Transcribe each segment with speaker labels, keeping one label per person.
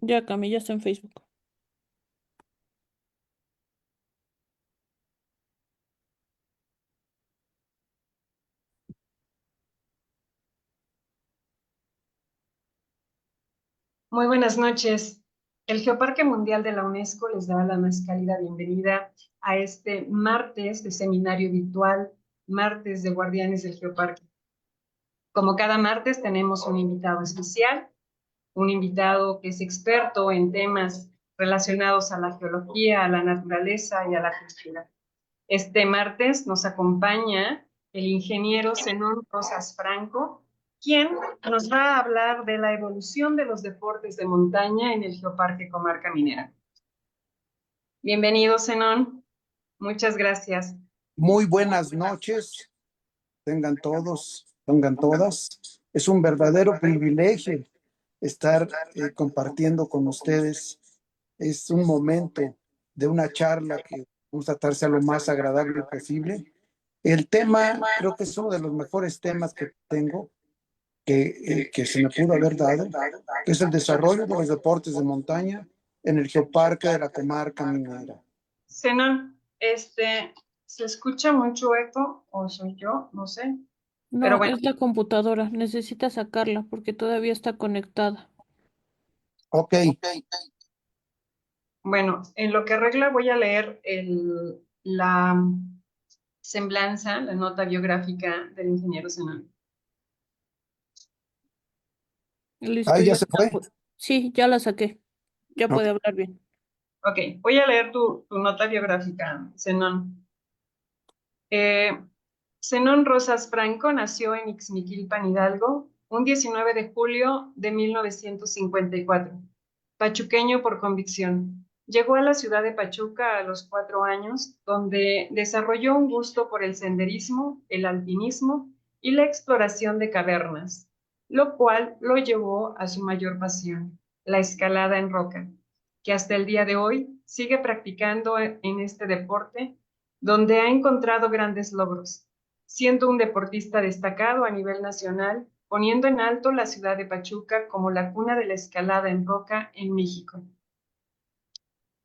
Speaker 1: Ya, Cami, ya está en Facebook.
Speaker 2: Muy buenas noches. El Geoparque Mundial de la UNESCO les da la más cálida bienvenida a este martes de seminario virtual, martes de Guardianes del Geoparque. Como cada martes tenemos un invitado especial, un invitado que es experto en temas relacionados a la geología, a la naturaleza y a la cultura. Este martes nos acompaña el ingeniero Zenón Rosas Franco, quien nos va a hablar de la evolución de los deportes de montaña en el Geoparque Comarca Minera. Bienvenido, Zenón. Muchas gracias.
Speaker 3: Muy buenas noches, tengan todos, tengan todas. Es un verdadero privilegio estar compartiendo con ustedes. Es un momento de una charla que vamos a tratarse a lo más agradable posible. El tema creo que es uno de los mejores temas que tengo, que se me pudo haber dado, que es el desarrollo de los deportes de montaña en el Geoparque de la Comarca Minera.
Speaker 2: Zenón, ¿se escucha mucho eco o soy yo? No sé. Pero
Speaker 1: No,
Speaker 2: bueno,
Speaker 1: es la computadora. Necesita sacarla porque todavía está conectada.
Speaker 3: Ok,
Speaker 2: bueno, en lo que arregla voy a leer la semblanza, la nota biográfica del ingeniero Zenón.
Speaker 1: Listo,
Speaker 3: ahí ya
Speaker 1: ya
Speaker 3: se
Speaker 1: está.
Speaker 3: fue.
Speaker 1: Sí, ya la saqué. Ya
Speaker 3: Ok.
Speaker 1: puede hablar bien.
Speaker 2: Ok, voy a leer tu nota biográfica, Zenón. Eh, Zenón Rosas Franco nació en Ixmiquilpan, Hidalgo, un 19 de julio de 1954. Pachuqueño por convicción. Llegó a la ciudad de Pachuca a los 4 años, donde desarrolló un gusto por el senderismo, el alpinismo y la exploración de cavernas, lo cual lo llevó a su mayor pasión, la escalada en roca, que hasta el día de hoy sigue practicando en este deporte, donde ha encontrado grandes logros, siendo un deportista destacado a nivel nacional, poniendo en alto la ciudad de Pachuca como la cuna de la escalada en roca en México.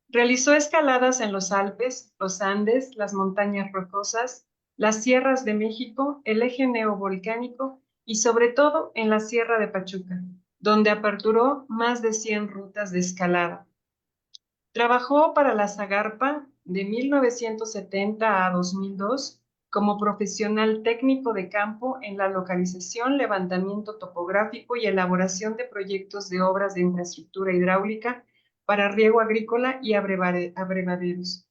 Speaker 2: Realizó escaladas en los Alpes, los Andes, las montañas rocosas, las sierras de México, el eje neovolcánico y sobre todo en la Sierra de Pachuca, donde aperturó más de 100 rutas de escalada. Trabajó para la Zagarpa de 1970 a 2002 como profesional técnico de campo en la localización, levantamiento topográfico y elaboración de proyectos de obras de infraestructura hidráulica para riego agrícola y abrevaderos.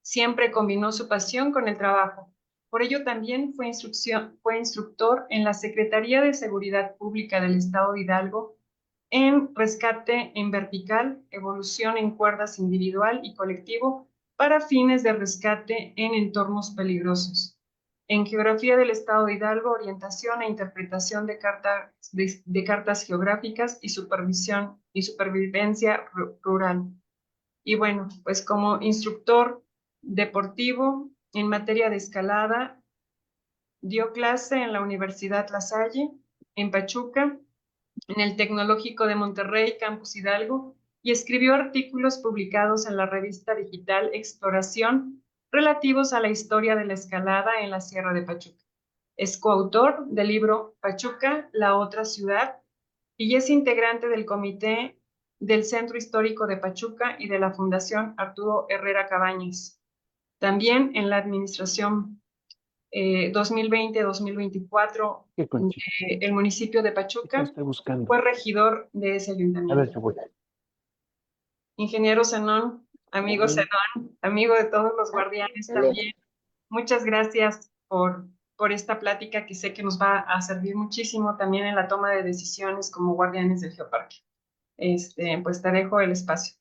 Speaker 2: Siempre combinó su pasión con el trabajo. Por ello también fue instructor en la Secretaría de Seguridad Pública del Estado de Hidalgo en rescate en vertical, evolución en cuerdas individual y colectivo para fines de rescate en entornos peligrosos. En geografía del Estado de Hidalgo, orientación e interpretación de cartas geográficas y supervisión y supervivencia rural. Y bueno, pues como instructor deportivo en materia de escalada, dio clase en la Universidad La Salle, en Pachuca, en el Tecnológico de Monterrey, Campus Hidalgo, y escribió artículos publicados en la revista digital Exploración relativos a la historia de la escalada en la Sierra de Pachuca. Es coautor del libro Pachuca, la otra ciudad, y es integrante del comité del Centro Histórico de Pachuca y de la Fundación Arturo Herrera Cabañas. También en la administración 2020-2024 el municipio de Pachuca, fue regidor de ese ayuntamiento. Ingeniero Zenón, amigo Zenón, amigo de todos los guardianes también, muchas gracias por esta plática que sé que nos va a servir muchísimo también en la toma de decisiones como guardianes del Geoparque. Pues te dejo el espacio.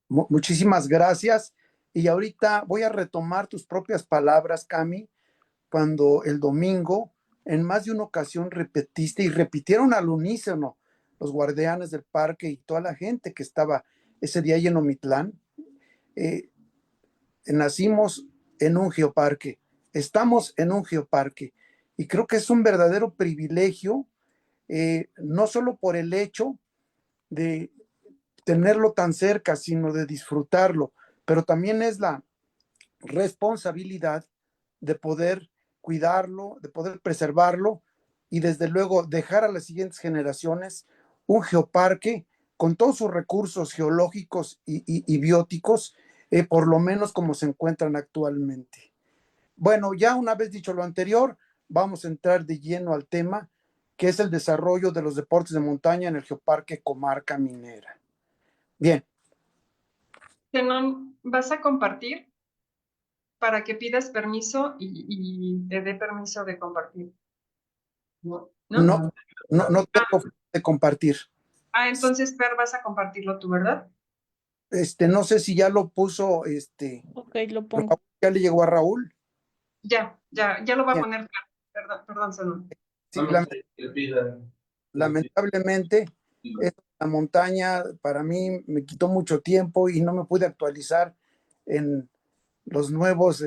Speaker 3: Muchísimas gracias. Y ahorita voy a retomar tus propias palabras, Cami, cuando el domingo en más de una ocasión repetiste y repitieron al unísono los guardianes del parque y toda la gente que estaba ese día ahí en Omitlán. Eh, Nacimos en un geoparque, estamos en un geoparque y creo que es un verdadero privilegio, no solo por el hecho de tenerlo tan cerca, sino de disfrutarlo, pero también es la responsabilidad de poder cuidarlo, de poder preservarlo y desde luego dejar a las siguientes generaciones un geoparque con todos sus recursos geológicos y bióticos, por lo menos como se encuentran actualmente. Bueno, ya una vez dicho lo anterior, vamos a entrar de lleno al tema, que es el desarrollo de los deportes de montaña en el Geoparque Comarca Minera. Bien.
Speaker 2: Zenón, ¿vas a compartir para que pidas permiso y te dé permiso de compartir? ¿No?
Speaker 3: No, no
Speaker 2: Ah,
Speaker 3: tengo de compartir.
Speaker 2: entonces, Fer, vas a compartirlo tú, ¿verdad?
Speaker 3: No sé si ya lo puso,
Speaker 1: Ok, lo
Speaker 3: Raúl,
Speaker 1: pongo.
Speaker 3: ya le llegó a Raúl.
Speaker 2: Ya lo va a
Speaker 3: Bien,
Speaker 2: poner Fer. Perdón, Zenón.
Speaker 3: sí, lamentablemente, esta montaña para mí me quitó mucho tiempo y no me pude actualizar en los nuevos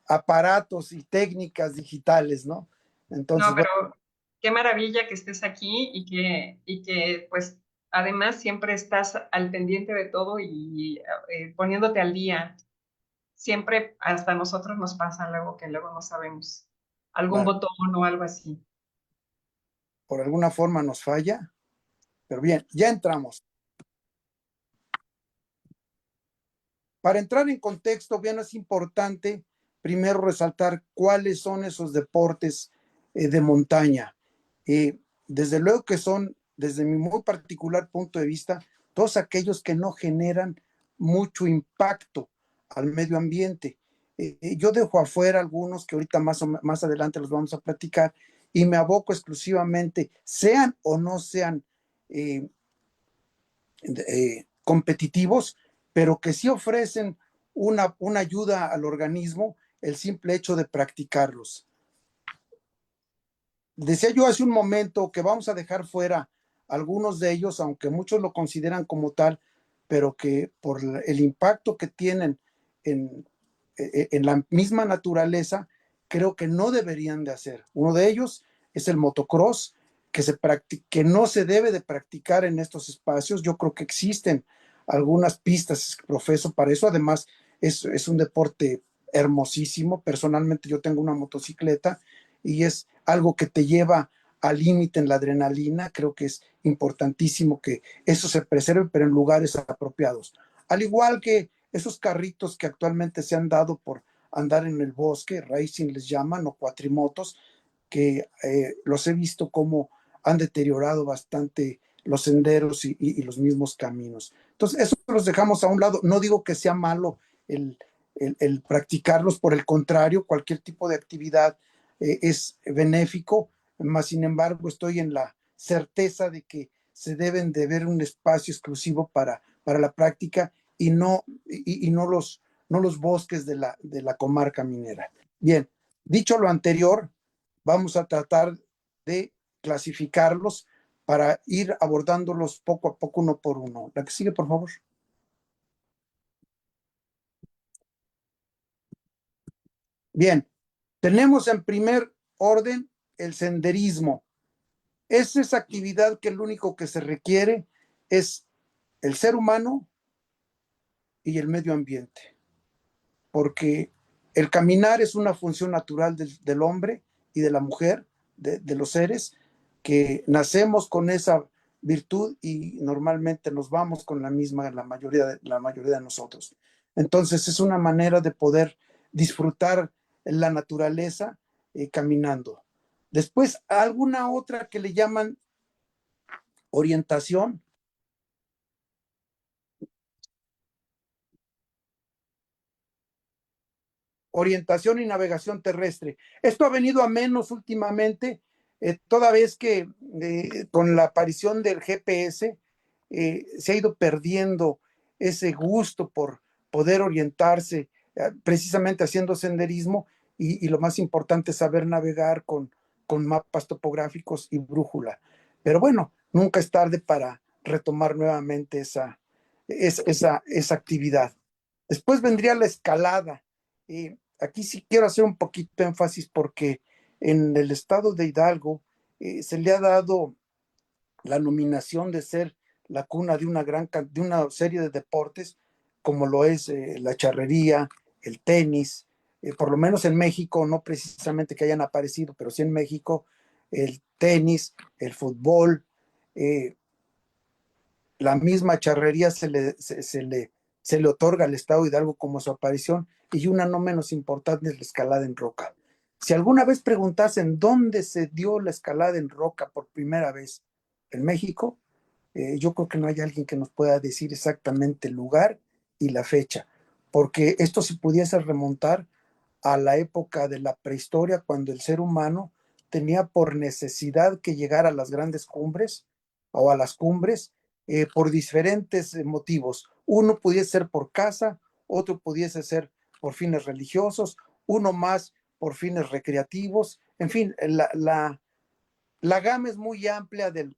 Speaker 3: aparatos y técnicas digitales, ¿no?
Speaker 2: No,
Speaker 3: Entonces, bueno,
Speaker 2: pero qué maravilla que estés aquí y que pues además siempre estás al pendiente de todo y poniéndote al día. Siempre hasta a nosotros nos pasa algo que luego no sabemos. Algún
Speaker 3: claro,
Speaker 2: botón o algo así.
Speaker 3: por alguna forma nos falla, pero bien, ya entramos. Para entrar en contexto, bien, es importante primero resaltar cuáles son esos deportes de montaña. Desde luego que son, desde mi muy particular punto de vista, todos aquellos que no generan mucho impacto al medio ambiente. Yo dejo afuera algunos que ahorita más adelante los vamos a platicar y me aboco exclusivamente, sean o no sean eh, competitivos, pero que sí ofrecen una ayuda al organismo el simple hecho de practicarlos. Decía yo hace un momento que vamos a dejar fuera algunos de ellos, aunque muchos lo consideran como tal, pero que por el impacto que tienen en la misma naturaleza, creo que no deberían de hacer. Uno de ellos es el motocross, que no se debe de practicar en estos espacios. Yo creo que existen algunas pistas, profeso, para eso. Además, es un deporte hermosísimo. Personalmente yo tengo una motocicleta y es algo que te lleva al límite en la adrenalina. Creo que es importantísimo que eso se preserve, pero en lugares apropiados. Al igual que esos carritos que actualmente se han dado por andar en el bosque, racing les llaman, o cuatrimotos, que los he visto como han deteriorado bastante los senderos y los mismos caminos. Entonces, eso los dejamos a un lado. No digo que sea malo el, el practicarlos, por el contrario, cualquier tipo de actividad es benéfico, más sin embargo estoy en la certeza de que se deben de ver un espacio exclusivo para la práctica y no los bosques de la comarca minera. Bien, dicho lo anterior, vamos a tratar de clasificarlos para ir abordándolos poco a poco, uno por uno. La que sigue, por favor. Bien, tenemos en primer orden el senderismo. Es esa actividad que lo único que se requiere es el ser humano y el medio ambiente, porque el caminar es una función natural del hombre y de la mujer, de los seres, que nacemos con esa virtud y normalmente nos vamos con la misma la mayoría de nosotros. Entonces es una manera de poder disfrutar la naturaleza caminando. Después, alguna otra que le llaman orientación. Orientación y navegación terrestre. Esto ha venido a menos últimamente, toda vez que con la aparición del GPS se ha ido perdiendo ese gusto por poder orientarse, precisamente haciendo senderismo y lo más importante es saber navegar con mapas topográficos y brújula. Pero bueno, nunca es tarde para retomar nuevamente esa actividad. Después vendría la escalada. Aquí sí quiero hacer un poquito de énfasis porque en el estado de Hidalgo se le ha dado la nominación de ser la cuna de de una serie de deportes, como lo es la charrería, el tenis, por lo menos en México, no precisamente que hayan aparecido, pero sí en México, el tenis, el fútbol, eh, la misma charrería se le otorga al Estado de Hidalgo como su aparición, y una no menos importante es la escalada en roca. Si alguna vez preguntasen dónde se dio la escalada en roca por primera vez en México, yo creo que no hay alguien que nos pueda decir exactamente el lugar y la fecha, porque esto se pudiese remontar a la época de la prehistoria, cuando el ser humano tenía por necesidad que llegar a las grandes cumbres o a las cumbres por diferentes motivos. Uno pudiese ser por caza, otro pudiese ser por fines religiosos, uno más por fines recreativos. En fin, la gama es muy amplia del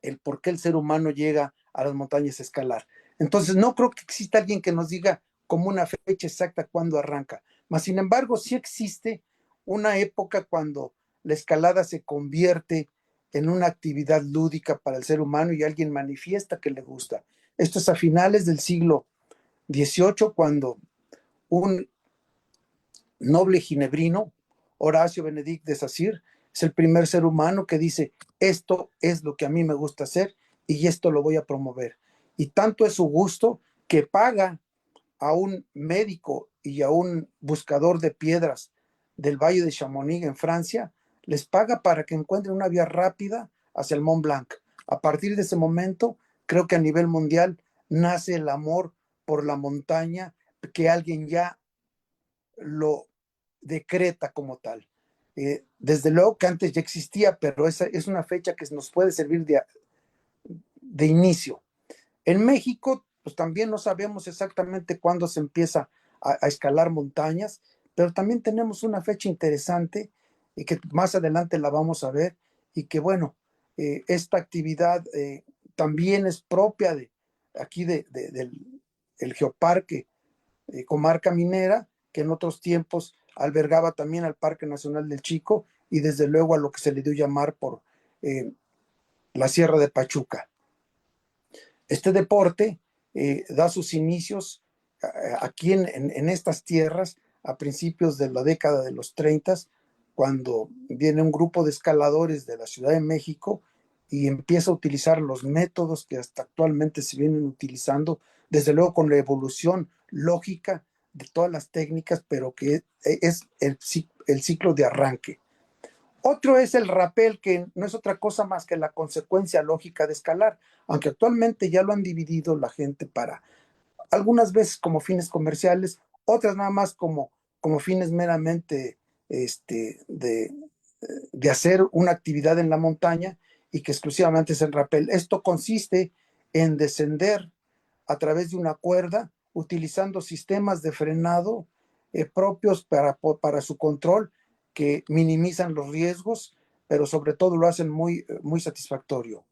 Speaker 3: el por qué el ser humano llega a las montañas a escalar. Entonces, no creo que exista alguien que nos diga como una fecha exacta cuándo arranca. Mas, sin embargo, sí existe una época cuando la escalada se convierte en una actividad lúdica para el ser humano y alguien manifiesta que le gusta. Esto es a finales del siglo XVIII, cuando un noble ginebrino, Horacio Benedict de Sacyr, es el primer ser humano que dice, esto es lo que a mí me gusta hacer y esto lo voy a promover. Y tanto es su gusto que paga a un médico y a un buscador de piedras del Valle de Chamonix en Francia, les paga para que encuentren una vía rápida hacia el Mont Blanc. A partir de ese momento, creo que a nivel mundial nace el amor por la montaña, que alguien ya lo decreta como tal. Desde luego que antes ya existía, pero esa es una fecha que nos puede servir de inicio. En México, pues también no sabemos exactamente cuándo se empieza a escalar montañas, pero también tenemos una fecha interesante y que más adelante la vamos a ver, y que bueno, esta actividad también es propia de aquí del el Geoparque Comarca Minera, que en otros tiempos albergaba también al Parque Nacional del Chico y desde luego a lo que se le dio llamar por la Sierra de Pachuca. Este deporte da sus inicios aquí en estas tierras a principios de la década de los 30, cuando viene un grupo de escaladores de la Ciudad de México y empieza a utilizar los métodos que hasta actualmente se vienen utilizando, desde luego con la evolución lógica de todas las técnicas, pero que es el ciclo de arranque. Otro es el rappel, que no es otra cosa más que la consecuencia lógica de escalar, aunque actualmente ya lo han dividido la gente para algunas veces como fines comerciales, otras nada más como fines meramente de hacer una actividad en la montaña, y que exclusivamente es el rappel. Esto consiste en descender a través de una cuerda utilizando sistemas de frenado propios para su control, que minimizan los riesgos, pero sobre todo lo hacen muy satisfactorio.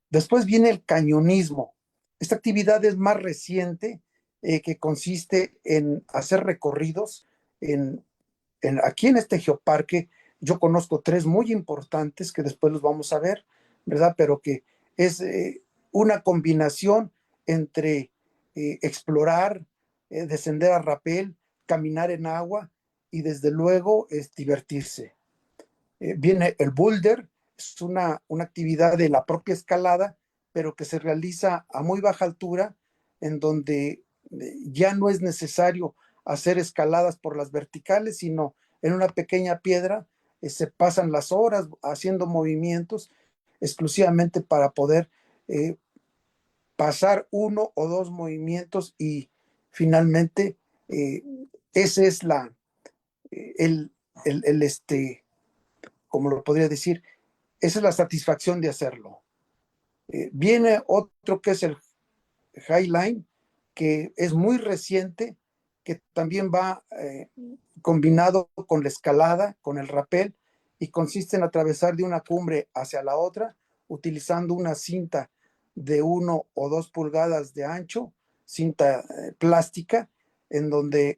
Speaker 3: Después viene el cañonismo. Esta actividad es más reciente, que consiste en hacer recorridos aquí en este geoparque. Yo conozco tres muy importantes que después los vamos a ver, ¿verdad? Pero que es una combinación entre explorar, descender a rapel, caminar en agua y desde luego es divertirse. Viene el boulder, es una actividad de la propia escalada, pero que se realiza a muy baja altura, en donde ya no es necesario hacer escaladas por las verticales, sino en una pequeña piedra se pasan las horas haciendo movimientos exclusivamente para poder pasar uno o dos movimientos, y finalmente ese es el, como lo podría decir, esa es la satisfacción de hacerlo. Viene otro que es el Highline, que es muy reciente, que también va combinado con la escalada, con el rappel, y consiste en atravesar de una cumbre hacia la otra utilizando una cinta de 1 o 2 pulgadas de ancho, cinta plástica, en donde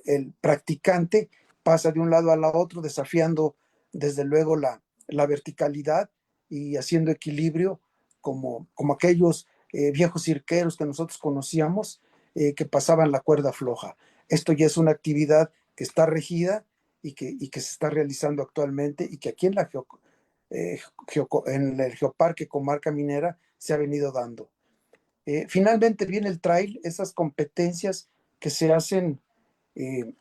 Speaker 3: el practicante pasa de un lado a la otro desafiando desde luego la verticalidad, y haciendo equilibrio como aquellos viejos cirqueros que nosotros conocíamos, que pasaban la cuerda floja. Esto ya es una actividad que está regida y que se está realizando actualmente y que aquí en el Geoparque Comarca Minera se ha venido dando. Finalmente viene el trail, esas competencias que se hacen eh,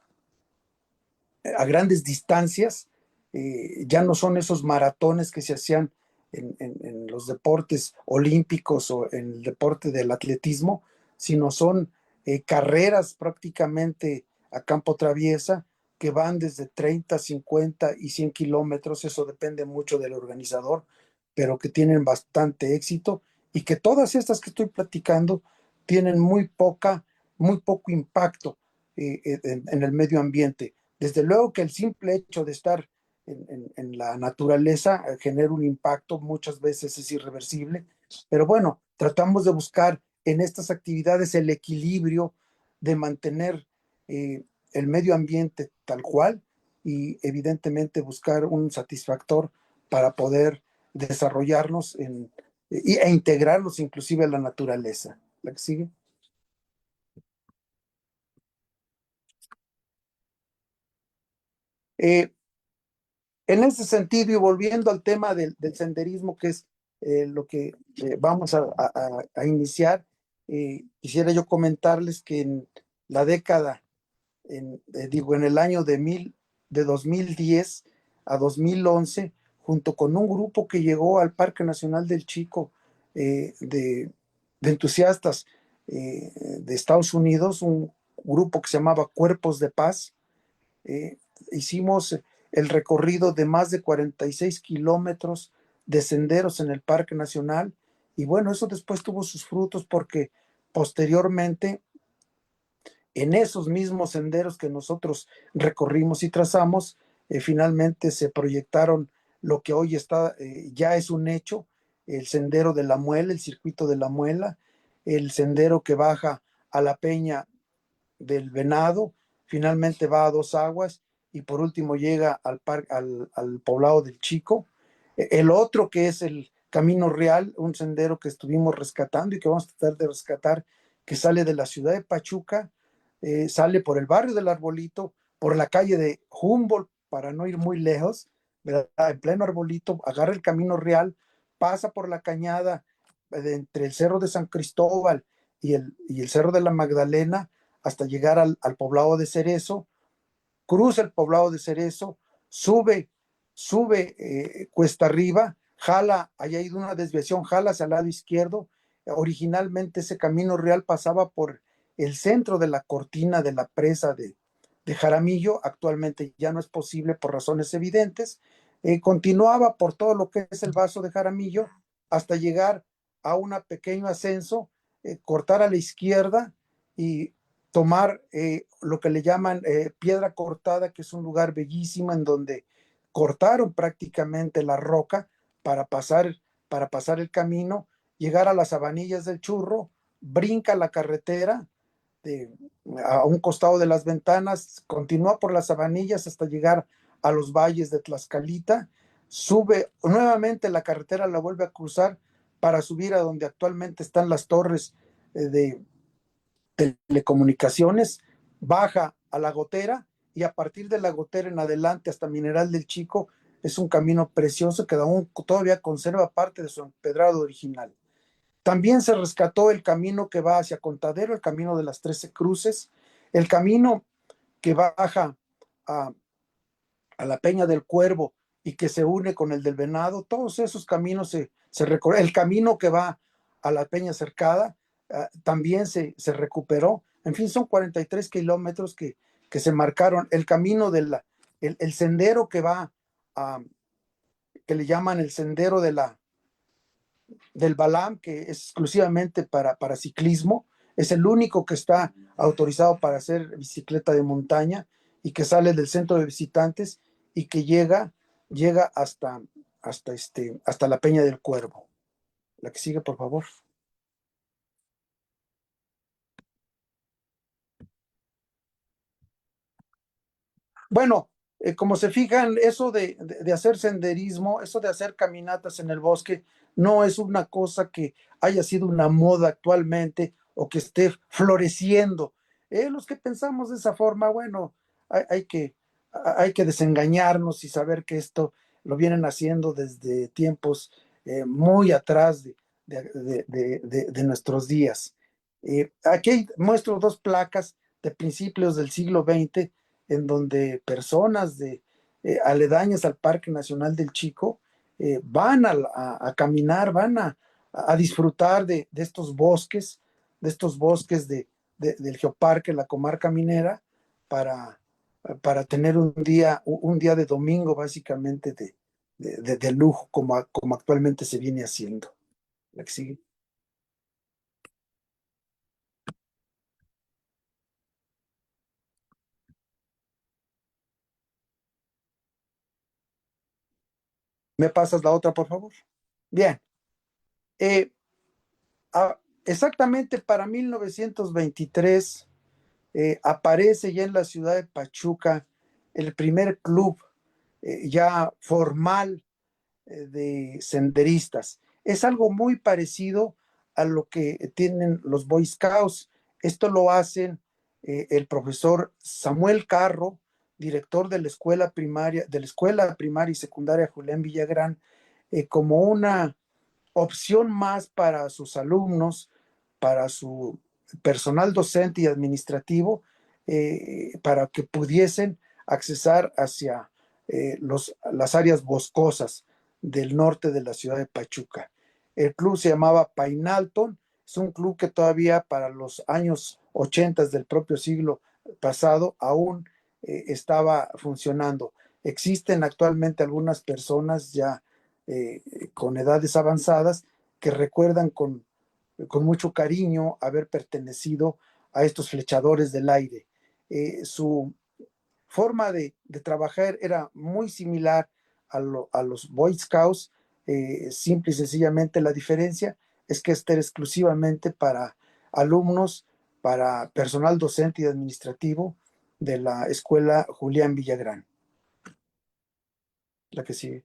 Speaker 3: a grandes distancias, ya no son esos maratones que se hacían en los deportes olímpicos o en el deporte del atletismo, sino son carreras prácticamente a campo traviesa que van desde 30, 50 y 100 kilómetros, eso depende mucho del organizador, pero que tienen bastante éxito y que todas estas que estoy platicando tienen muy poco impacto en el medio ambiente. Desde luego que el simple hecho de estar en la naturaleza genera un impacto, muchas veces es irreversible, pero bueno, tratamos de buscar en estas actividades el equilibrio de mantener el medio ambiente tal cual y evidentemente buscar un satisfactor para poder desarrollarnos e integrarnos inclusive a la naturaleza. ¿La que sigue? Eh, En ese sentido, y volviendo al tema del senderismo, que es lo que vamos a iniciar, quisiera yo comentarles que en la década, en el año de 2010 a 2011, junto con un grupo que llegó al Parque Nacional del Chico de entusiastas de Estados Unidos, un grupo que se llamaba Cuerpos de Paz, eh, hicimos el recorrido de más de 46 kilómetros de senderos en el Parque Nacional y bueno, eso después tuvo sus frutos porque posteriormente en esos mismos senderos que nosotros recorrimos y trazamos, finalmente se proyectaron lo que hoy está, ya es un hecho, el sendero de la Muela, el circuito de la Muela, el sendero que baja a la Peña del Venado, finalmente va a Dos Aguas y por último llega al poblado del Chico. El otro que es el Camino Real, un sendero que estuvimos rescatando y que vamos a tratar de rescatar, que sale de la ciudad de Pachuca, sale por el barrio del Arbolito, por la calle de Humboldt, para no ir muy lejos, ¿verdad? En pleno Arbolito, agarra el Camino Real, pasa por la cañada entre el Cerro de San Cristóbal y el Cerro de la Magdalena, hasta llegar al poblado de Cerezo, cruza el poblado de Cerezo, sube cuesta arriba, jala, haya ido una desviación, jala hacia el lado izquierdo. Originalmente ese camino real pasaba por el centro de la cortina de la presa de Jaramillo, actualmente ya no es posible por razones evidentes. Continuaba por todo lo que es el vaso de Jaramillo hasta llegar a un pequeño ascenso, cortar a la izquierda y tomar lo que le llaman Piedra Cortada, que es un lugar bellísimo en donde cortaron prácticamente la roca para pasar, para pasar el camino, llegar a las Sabanillas del Churro, brinca la carretera de, a un costado de las ventanas, continúa por las Sabanillas hasta llegar a los valles de Tlaxcalita, sube nuevamente la carretera, la vuelve a cruzar para subir a donde actualmente están las torres de telecomunicaciones, baja a la Gotera y a partir de la Gotera en adelante hasta Mineral del Chico es un camino precioso que aún todavía conserva parte de su empedrado original. También se rescató el camino que va hacia Contadero, el camino de las 13 Cruces, el camino que baja a, a la Peña del Cuervo y que se une con el del Venado, todos esos caminos se recorren. El camino que va a la Peña Cercada también se recuperó. En fin, son 43 kilómetros que se marcaron. El camino el sendero que va a, que le llaman el sendero del Balam, que es exclusivamente para ciclismo, es el único que está autorizado para hacer bicicleta de montaña y que sale del centro de visitantes y que llega hasta la Peña del Cuervo. La que sigue, por favor. Bueno, como se fijan, eso de hacer senderismo, eso de hacer caminatas en el bosque, no es una cosa que haya sido una moda actualmente o que esté floreciendo. Los que pensamos de esa forma, bueno, hay, hay que, hay que desengañarnos y saber que esto lo vienen haciendo desde tiempos muy atrás de nuestros días. Aquí muestro dos placas de principios del siglo XX en donde personas aledañas al Parque Nacional del Chico van a caminar, van a disfrutar de estos bosques del Geoparque, la comarca minera, para, para tener un día de domingo básicamente de lujo como actualmente se viene haciendo. La que sigue. ¿Me pasas la otra, por favor? Bien. Eh, Exactamente para 1923 aparece ya en la ciudad de Pachuca el primer club ya formal de senderistas. Es algo muy parecido a lo que tienen los Boy Scouts. Esto lo hacen el profesor Samuel Carro, director de la escuela primaria y secundaria Julián Villagrán, como una opción más para sus alumnos, para su personal docente y administrativo, para que pudiesen accesar hacia las áreas boscosas del norte de la ciudad de Pachuca. El club se llamaba Painalton, es un club que todavía para los años 80 del propio siglo pasado aún estaba funcionando. Existen actualmente algunas personas ya eh, con edades avanzadas que recuerdan con mucho cariño haber pertenecido a estos flechadores del aire. Su forma de trabajar era muy similar a los Boy Scouts, simple y sencillamente la diferencia es que este era exclusivamente para alumnos, para personal docente y administrativo de la escuela Julián Villagrán. La que sigue.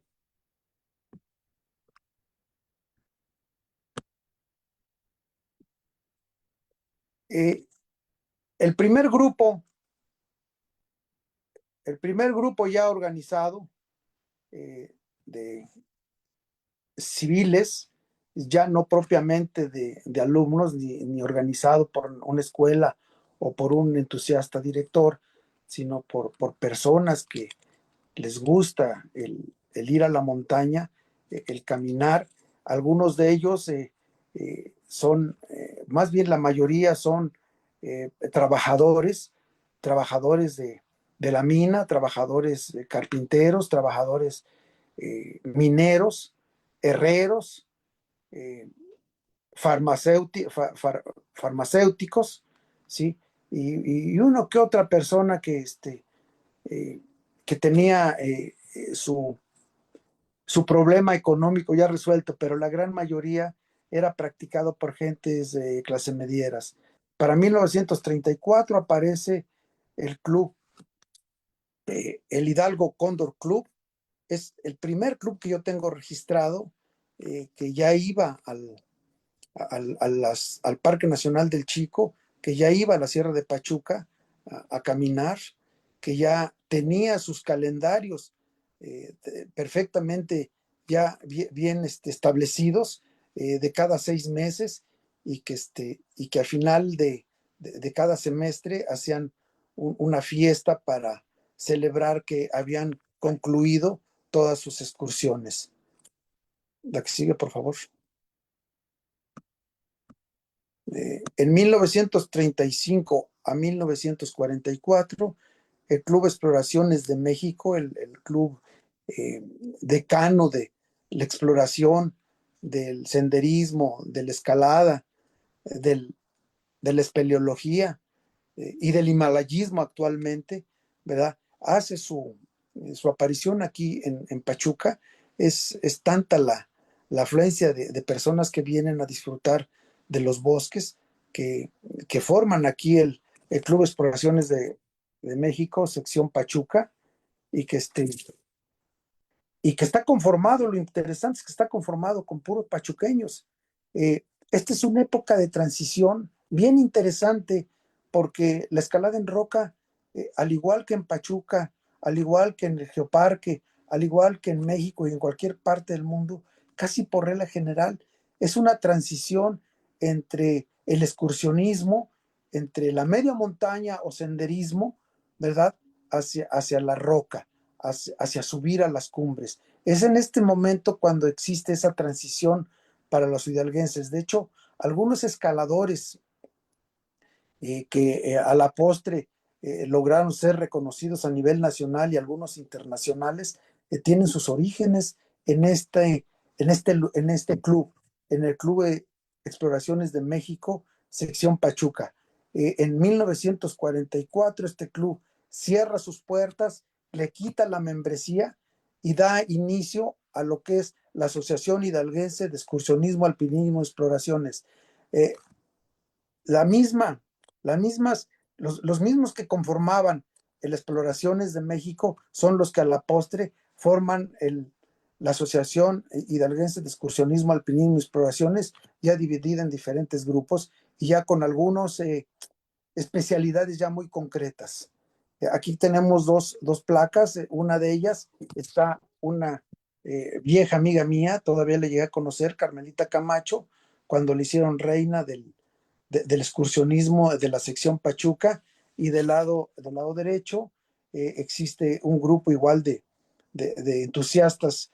Speaker 3: Eh, el primer grupo, el primer grupo ya organizado de civiles, ya no propiamente de alumnos ni organizado por una escuela o por un entusiasta director, sino por personas que les gusta ir a la montaña, el caminar. Algunos de ellos son, más bien la mayoría son trabajadores, trabajadores de la mina, trabajadores carpinteros, trabajadores mineros, herreros, eh, farmacéuticos, ¿sí? Y uno que otra persona eh, que tenía su problema económico ya resuelto, pero la gran mayoría era practicado por gentes de clase medieras. Para 1934 aparece el club, el Hidalgo Cóndor Club, es el primer club que yo tengo registrado que ya iba al Parque Nacional del Chico, que ya iba a la Sierra de Pachuca a caminar, que ya tenía sus calendarios perfectamente ya bien establecidos de cada 6 meses y que al final de cada semestre hacían una fiesta para celebrar que habían concluido todas sus excursiones. La que sigue, por favor. En 1935 a 1944, el Club Exploraciones de México, el club decano de la exploración, del senderismo, de la escalada, del, de la espeleología y del himalayismo actualmente, ¿verdad? Hace su aparición aquí en Pachuca. Es tanta la afluencia de personas que vienen a disfrutar de los bosques que forman aquí el Club Exploraciones de México, sección Pachuca, y que y que está conformado, lo interesante es que está conformado con puros pachuqueños. Esta es una época de transición bien interesante porque la escalada en roca, al igual que en Pachuca, al igual que en el Geoparque, al igual que en México y en cualquier parte del mundo, casi por regla general, es una transición entre el excursionismo, entre la media montaña o senderismo, ¿verdad? Hacia la roca, hacia subir a las cumbres. Es en este momento cuando existe esa transición para los hidalguenses. De hecho, algunos escaladores que a la postre lograron ser reconocidos a nivel nacional y algunos internacionales, tienen sus orígenes en este club, en el Club de Exploraciones de México, sección Pachuca. En 1944 este club cierra sus puertas, le quita la membresía y da inicio a lo que es la Asociación Hidalguense de Excursionismo, Alpinismo y Exploraciones. Eh, la misma, las mismas, los mismos que conformaban el Exploraciones de México son los que a la postre forman la Asociación Hidalguense de Excursionismo, Alpinismo y Exploraciones, ya dividida en diferentes grupos y ya con algunos especialidades ya muy concretas. Aquí tenemos dos placas, una de ellas está una vieja amiga mía, todavía le llegué a conocer, Carmelita Camacho, cuando le hicieron reina del excursionismo de la sección Pachuca, y del lado derecho existe un grupo igual de entusiastas,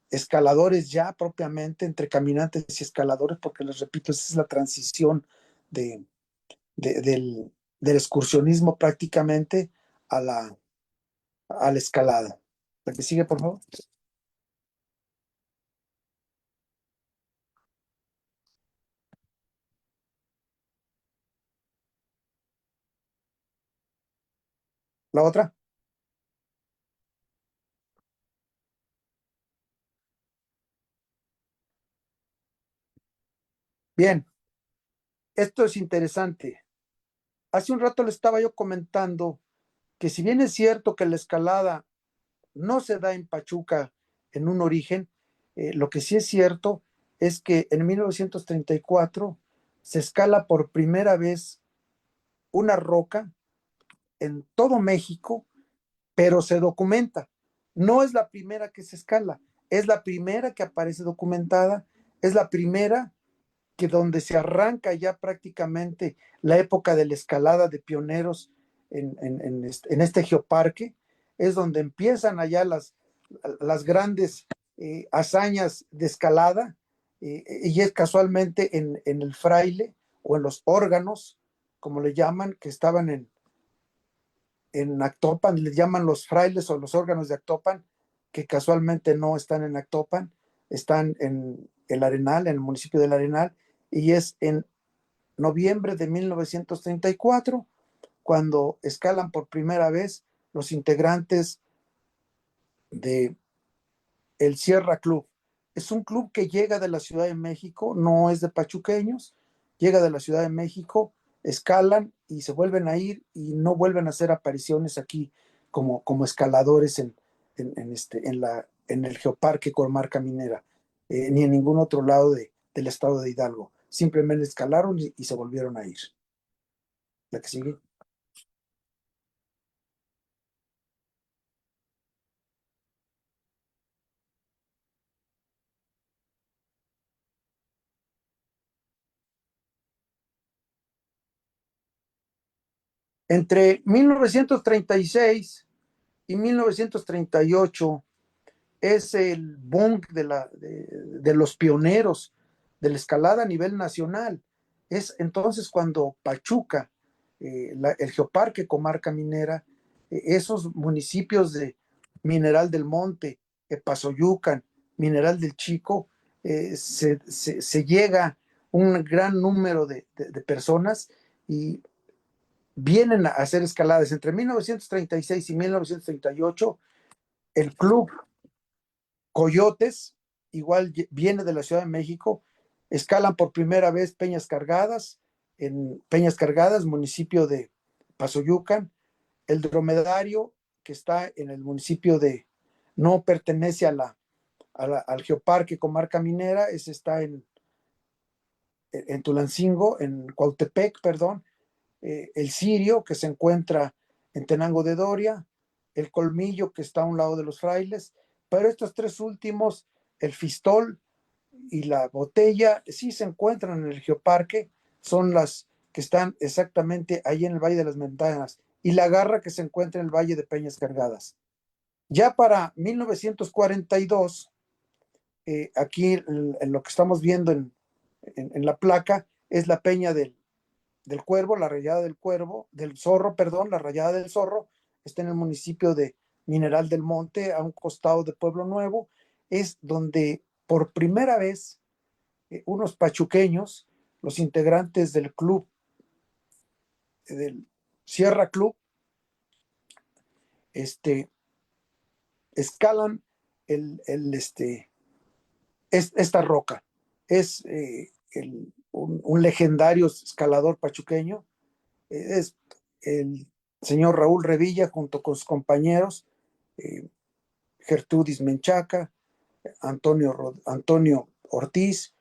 Speaker 3: escaladores ya propiamente, entre caminantes y escaladores, porque les repito, esa es la transición de, de, del, del excursionismo prácticamente a a la escalada. La que sigue, por favor. La otra. Bien, esto es interesante. Hace un rato le estaba yo comentando que si bien es cierto que la escalada no se da en Pachuca en un origen, lo que sí es cierto es que en 1934 se escala por primera vez una roca en todo México, pero se documenta. No es la primera que se escala, es la primera que aparece documentada, es la primera que donde se arranca ya prácticamente la época de la escalada de pioneros en este geoparque, es donde empiezan allá las grandes hazañas de escalada, y es casualmente en el fraile o en los órganos, como le llaman, que estaban en Actopan, les llaman los frailes o los órganos de Actopan, que casualmente no están en Actopan, están en el Arenal, en el municipio del Arenal, y es en noviembre de 1934 cuando escalan por primera vez los integrantes de el Sierra Club. Es un club que llega de la Ciudad de México, no es de pachuqueños, llega de la Ciudad de México, escalan y se vuelven a ir y no vuelven a hacer apariciones aquí como escaladores en el Geoparque Comarca Minera, ni en ningún otro lado del estado de Hidalgo. Simplemente escalaron y se volvieron a ir. La que sigue. Entre 1936 y 1938 es el boom de los pioneros de la escalada a nivel nacional. Es entonces cuando Pachuca, el Geoparque Comarca Minera, esos municipios de Mineral del Monte, Pasoyucan, Mineral del Chico, se llega un gran número de personas y vienen a hacer escaladas. Entre 1936 y 1938, el club Coyotes, igual viene de la Ciudad de México, escalan por primera vez en Peñas Cargadas, municipio de Pasoyucan, el dromedario que está en el municipio no pertenece al Geoparque Comarca Minera, ese está en Tulancingo, en Cuautepec, perdón, el Cirio, que se encuentra en Tenango de Doria, el Colmillo, que está a un lado de los Frailes, pero estos tres últimos, el Fistol y la Botella, sí se encuentran en el Geoparque, son las que están exactamente ahí en el Valle de las Ventanas, y la Garra, que se encuentra en el Valle de Peñas Cargadas. Ya para 1942, aquí en lo que estamos viendo en la placa, es la Peña del Cuervo, la Rayada del Cuervo, del Zorro, perdón, la Rayada del Zorro, está en el municipio de Mineral del Monte, a un costado de Pueblo Nuevo, es donde por primera vez unos pachuqueños, los integrantes del club, del Sierra Club, escalan esta roca. Es un legendario escalador pachuqueño, es el señor Raúl Revilla junto con sus compañeros, Gertrudis Menchaca, Antonio Ortiz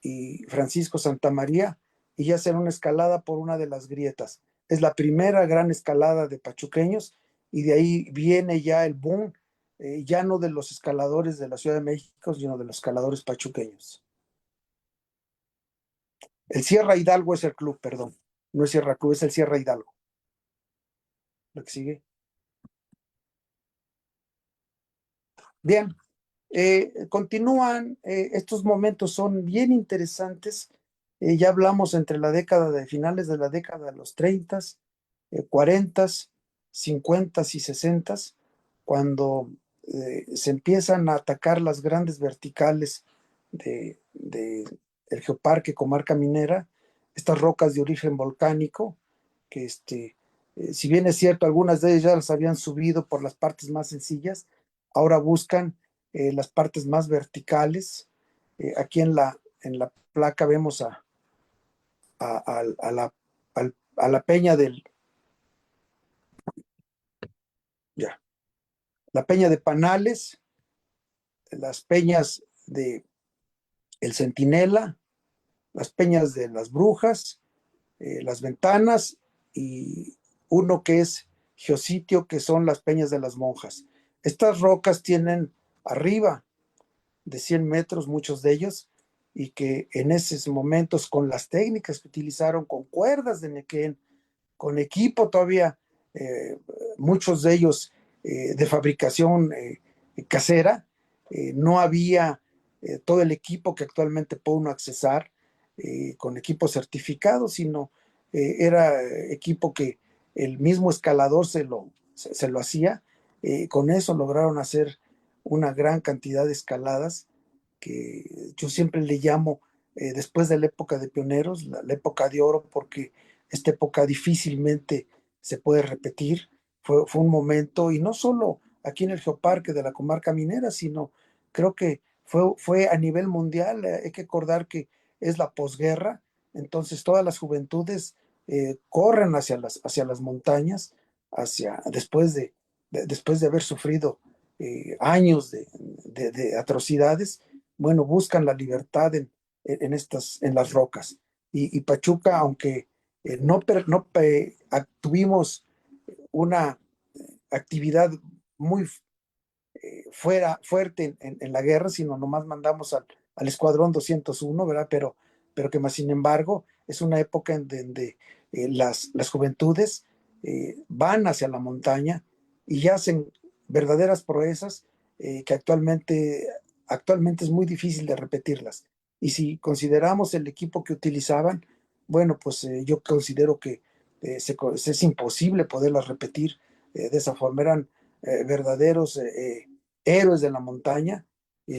Speaker 3: y Francisco Santamaría, y ya será una escalada por una de las grietas. Es la primera gran escalada de pachuqueños, y de ahí viene ya el boom, ya no de los escaladores de la Ciudad de México, sino de los escaladores pachuqueños. El Sierra Hidalgo es el club, perdón, no es Sierra Club, es el Sierra Hidalgo. Lo que sigue. Bien, continúan, estos momentos son bien interesantes. Ya hablamos entre la década de finales de la década de los 30, 40, 50 y 60, cuando se empiezan a atacar las grandes verticales de el Geoparque Comarca Minera, estas rocas de origen volcánico, que si bien es cierto, algunas de ellas ya las habían subido por las partes más sencillas, ahora buscan las partes más verticales. Aquí en la placa vemos a la peña ya, la peña de Panales, las peñas de El Centinela, las peñas de las Brujas, las Ventanas, y uno que es Geositio, que son las peñas de las Monjas. Estas rocas tienen arriba de 100 metros, muchos de ellos, y que en esos momentos, con las técnicas que utilizaron, con cuerdas de nequén, con equipo todavía, muchos de ellos de fabricación casera, no había todo el equipo que actualmente puede uno accesar, con equipo certificado, sino era equipo que el mismo escalador se lo hacía. Con eso lograron hacer una gran cantidad de escaladas que yo siempre le llamo, después de la época de pioneros, la época de oro, porque esta época difícilmente se puede repetir. Fue un momento, y no solo aquí en el Geoparque de la Comarca Minera, sino creo que fue a nivel mundial. Hay que recordar que es la posguerra, entonces todas las juventudes corren hacia las montañas, después de haber sufrido años de atrocidades. Bueno, buscan la libertad en las rocas. Y Pachuca, aunque tuvimos una actividad muy fuerte en la guerra, sino nomás mandamos al Escuadrón 201, ¿verdad? Pero que más sin embargo es una época en donde las juventudes van hacia la montaña y hacen verdaderas proezas, que actualmente es muy difícil de repetirlas. Y si consideramos el equipo que utilizaban, bueno, pues yo considero que es imposible poderlas repetir de esa forma. Eran verdaderos héroes de la montaña,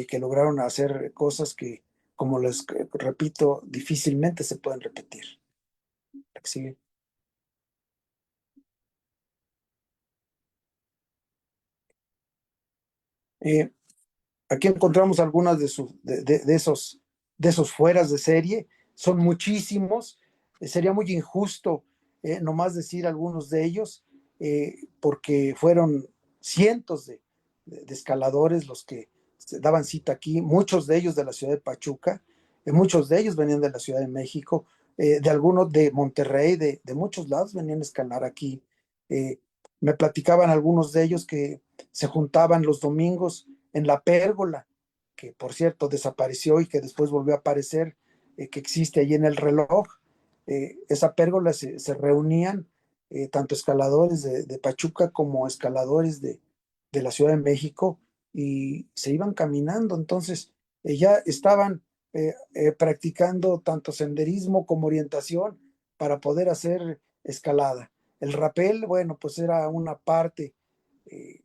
Speaker 3: que lograron hacer cosas que, como les repito, difícilmente se pueden repetir. Sí. Eh, Aquí encontramos algunas de esos fueras de serie. Son muchísimos. Sería muy injusto nomás decir algunos de ellos, porque fueron cientos de escaladores los que se daban cita aquí, muchos de ellos de la ciudad de Pachuca, muchos de ellos venían de la Ciudad de México, de algunos de Monterrey, de muchos lados venían a escalar aquí. Me platicaban algunos de ellos que se juntaban los domingos en la pérgola, que por cierto desapareció y que después volvió a aparecer, que existe allí en el reloj. Esa pérgola se reunían tanto escaladores de Pachuca como escaladores de la Ciudad de México y se iban caminando. Entonces, ya estaban practicando tanto senderismo como orientación para poder hacer escalada. El rapel, bueno, pues era una parte eh,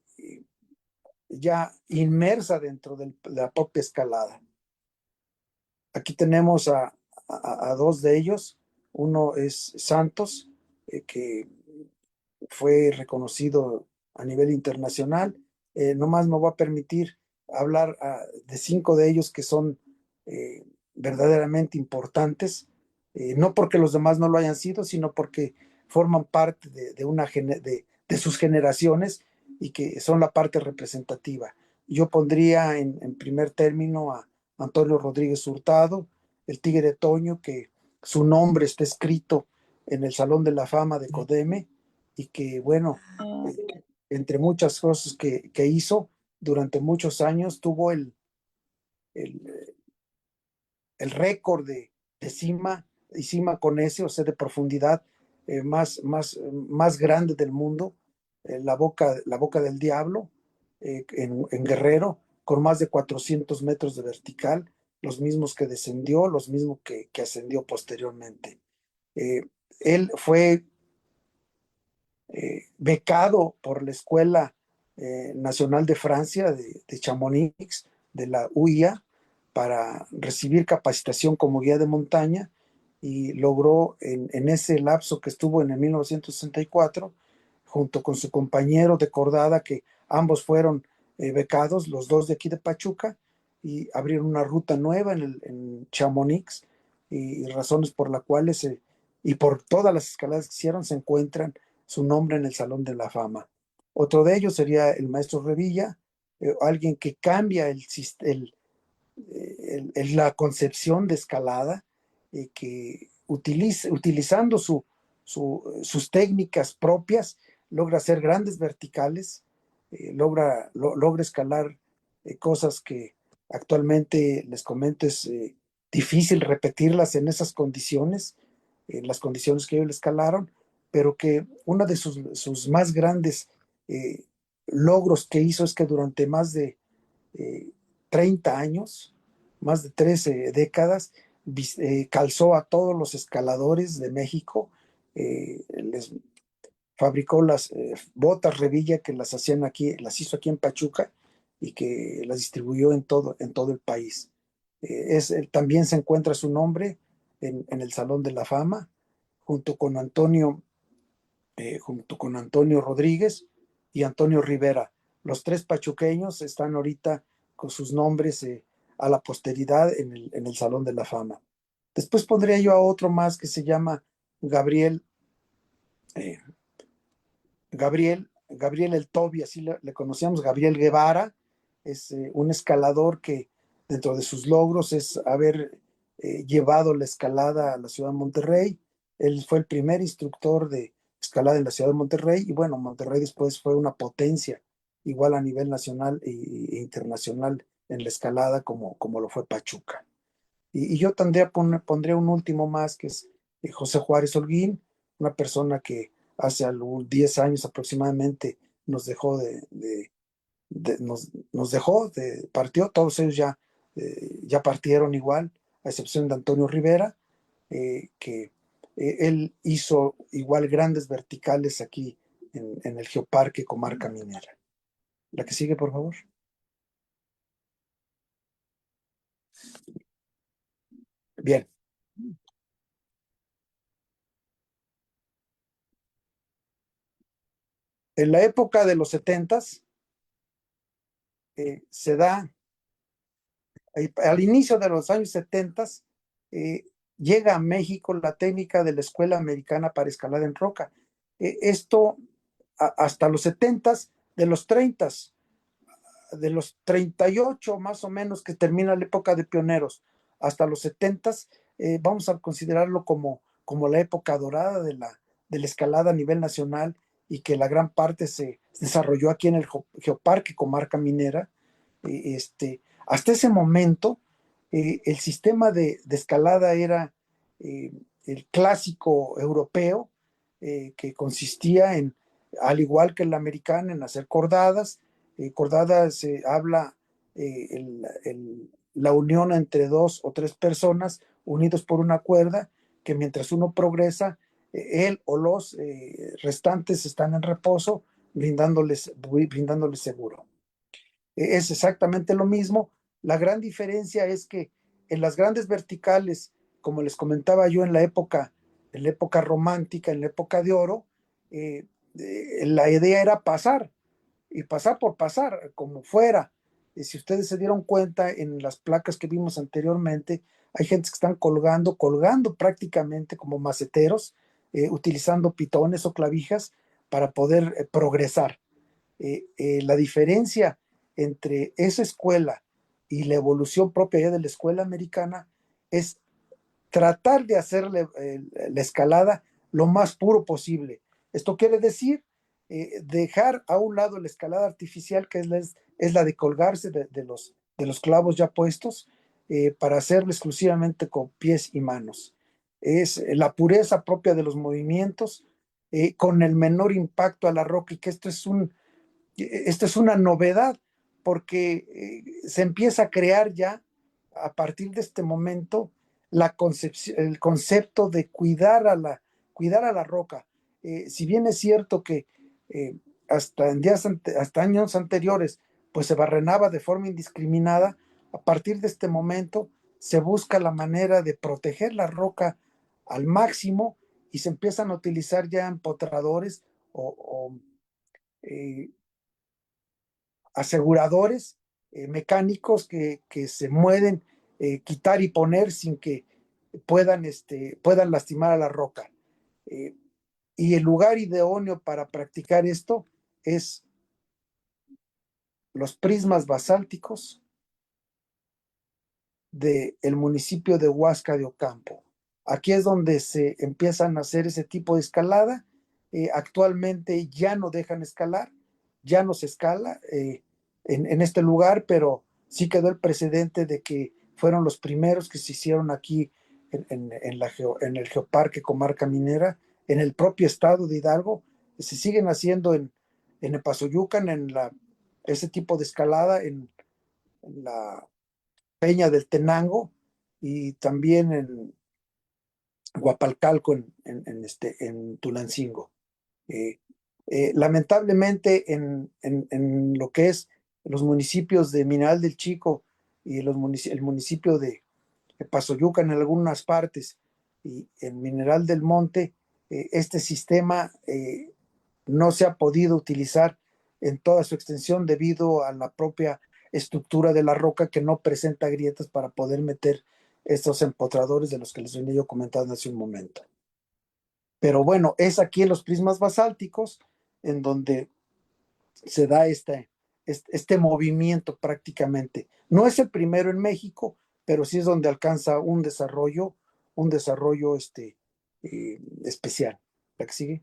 Speaker 3: ya inmersa dentro de la propia escalada. Aquí tenemos a dos de ellos. Uno es Santos, que fue reconocido a nivel internacional. Nomás me voy a permitir hablar de 5 de ellos que son verdaderamente importantes, no porque los demás no lo hayan sido, sino porque forman parte de sus generaciones y que son la parte representativa. Yo pondría en primer término a Antonio Rodríguez Hurtado, el Tigre Toño, que su nombre está escrito en el Salón de la Fama de CODEME, y que, bueno, entre muchas cosas que hizo durante muchos años, tuvo el, el récord de cima, y cima con ese, o sea, de profundidad más grande del mundo, la boca del diablo, en Guerrero, con más de 400 metros de vertical, los mismos que descendió, los mismos que ascendió posteriormente. Eh, Él fue becado por la Escuela Nacional de Francia de Chamonix, de la UIA, para recibir capacitación como guía de montaña y logró en ese lapso que estuvo en el 1964, junto con su compañero de cordada, que ambos fueron becados, los dos de aquí de Pachuca, y abrieron una ruta nueva en Chamonix, y razones por las cuales, y por todas las escaladas que hicieron, se encuentran su nombre en el Salón de la Fama. Otro de ellos sería el maestro Revilla, alguien que cambia la concepción de escalada, que utilizando sus técnicas propias, logra hacer grandes verticales, logra escalar cosas que actualmente, les comento, es difícil repetirlas en esas condiciones, en las condiciones que ellos escalaron, pero que uno de sus más grandes eh, logros que hizo es que durante más de eh, 30 años, más de 13 décadas, calzó a todos los escaladores de México, les fabricó las botas Revilla, que las hacían aquí, las hizo aquí en Pachuca y que las distribuyó en todo el país. También se encuentra su nombre en el Salón de la Fama, junto con Antonio Rodríguez y Antonio Rivera. Los tres pachuqueños están ahorita con sus nombres a la posteridad en el Salón de la Fama. Después pondría yo a otro más que se llama Gabriel, eh, Gabriel el Tobi, así le conocíamos, Gabriel Guevara. Es un escalador que dentro de sus logros es haber llevado la escalada a la ciudad de Monterrey. Él fue el primer instructor de escalada en la ciudad de Monterrey, y bueno, Monterrey después fue una potencia igual a nivel nacional e internacional en la escalada como lo fue Pachuca. Y yo pondría un último más, que es José Juárez Holguín, una persona que hace 10 años aproximadamente nos dejó partió. Todos ellos ya partieron igual, a excepción de Antonio Rivera, que él hizo igual grandes verticales aquí en el Geoparque Comarca Minera. La que sigue, por favor. Bien. En la época de los 70s, se da al inicio de los años 70, eh, llega a México la técnica de la Escuela Americana para Escalada en Roca. Esto hasta los 70 de los 30, de los 38 más o menos que termina la época de pioneros hasta los 70, vamos a considerarlo como la época dorada de la escalada a nivel nacional, y que la gran parte se desarrolló aquí en el Geoparque Comarca Minera. Hasta ese momento, el sistema de escalada era el clásico europeo, que consistía en, al igual que el americano, en hacer cordadas. Cordadas se habla la unión entre dos o tres personas unidos por una cuerda, que mientras uno progresa, él o los restantes están en reposo, brindándoles seguro. Es exactamente lo mismo. La gran diferencia es que en las grandes verticales, como les comentaba yo, en la época romántica, en la época de oro, la idea era pasar, y pasar por pasar, como fuera. Si ustedes se dieron cuenta en las placas que vimos anteriormente, hay gente que están colgando prácticamente como maceteros, utilizando pitones o clavijas para poder progresar. La diferencia entre esa escuela y la evolución propia ya de la escuela americana es tratar de hacer la escalada lo más puro posible. Esto quiere decir dejar a un lado la escalada artificial, que es la de colgarse de los clavos ya puestos, para hacerlo exclusivamente con pies y manos. Es la pureza propia de los movimientos, con el menor impacto a la roca, y que esto es una novedad, porque se empieza a crear ya a partir de este momento el concepto de cuidar a la roca. Si bien es cierto que eh, hasta años anteriores pues se barrenaba de forma indiscriminada, a partir de este momento se busca la manera de proteger la roca al máximo, y se empiezan a utilizar ya empotradores o eh, aseguradores mecánicos que se pueden quitar y poner sin que puedan lastimar a la roca. Eh, y el lugar idóneo para practicar esto es los prismas basálticos del municipio de Huasca de Ocampo. Aquí es donde se empiezan a hacer ese tipo de escalada. Actualmente ya no dejan escalar, ya no se escala en este lugar, pero sí quedó el precedente de que fueron los primeros que se hicieron aquí en el Geoparque Comarca Minera, en el propio estado de Hidalgo. Se siguen haciendo en Epazoyucan, ese tipo de escalada en la Peña del Tenango, y también en Guapalcalco, en Tulancingo. Eh, Lamentablemente, en lo que es los municipios de Mineral del Chico y el municipio de Pasoyuca en algunas partes, y en Mineral del Monte, este sistema no se ha podido utilizar en toda su extensión debido a la propia estructura de la roca, que no presenta grietas para poder meter estos empotradores de los que les venía yo comentando hace un momento. Pero bueno, es aquí en los prismas basálticos en donde se da este movimiento prácticamente. No es el primero en México, pero sí es donde alcanza un desarrollo especial. ¿La que sigue?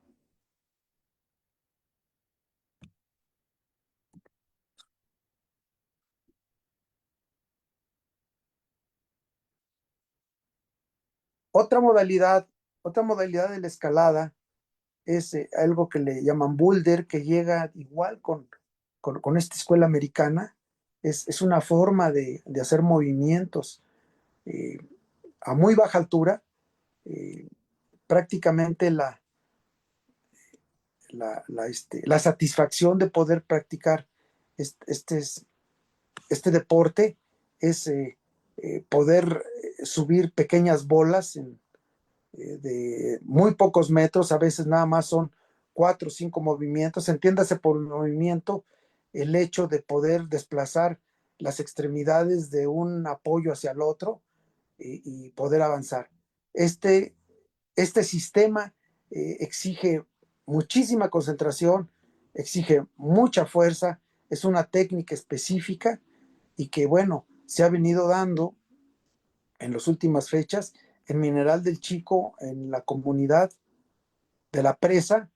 Speaker 3: Otra modalidad, otra modalidad de la escalada es algo que le llaman boulder, que llega igual con esta escuela americana. Es una forma de hacer movimientos eh, a muy baja altura. eh, Prácticamente la satisfacción de poder practicar este, este, este deporte es poder subir pequeñas bolas de muy pocos metros. A veces nada más son 4 o 5 movimientos. Entiéndase por movimiento el hecho de poder desplazar las extremidades de un apoyo hacia el otro, y poder avanzar. Este sistema exige muchísima concentración, exige mucha fuerza, es una técnica específica y que, bueno, se ha venido dando en las últimas fechas en Mineral del Chico, en la comunidad de la presa,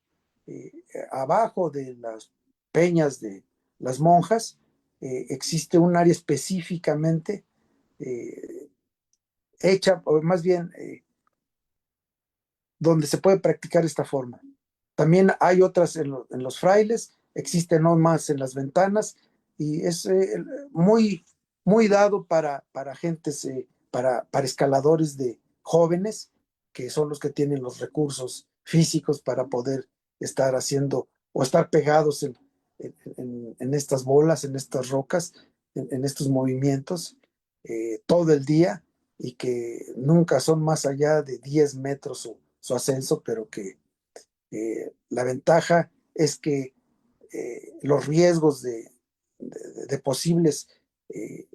Speaker 3: eh, abajo de las peñas de las monjas, existe un área específicamente eh, hecha, o más bien, donde se puede practicar esta forma. También hay otras en los frailes, existen no más en las ventanas y es muy, muy dado para gentes, para escaladores de jóvenes, que son los que tienen los recursos físicos para poder estar haciendo o estar pegados en estas bolas, en estas rocas, en estos movimientos todo el día y que nunca son más allá de 10 metros su ascenso, pero que la ventaja es que los riesgos de posibles eh,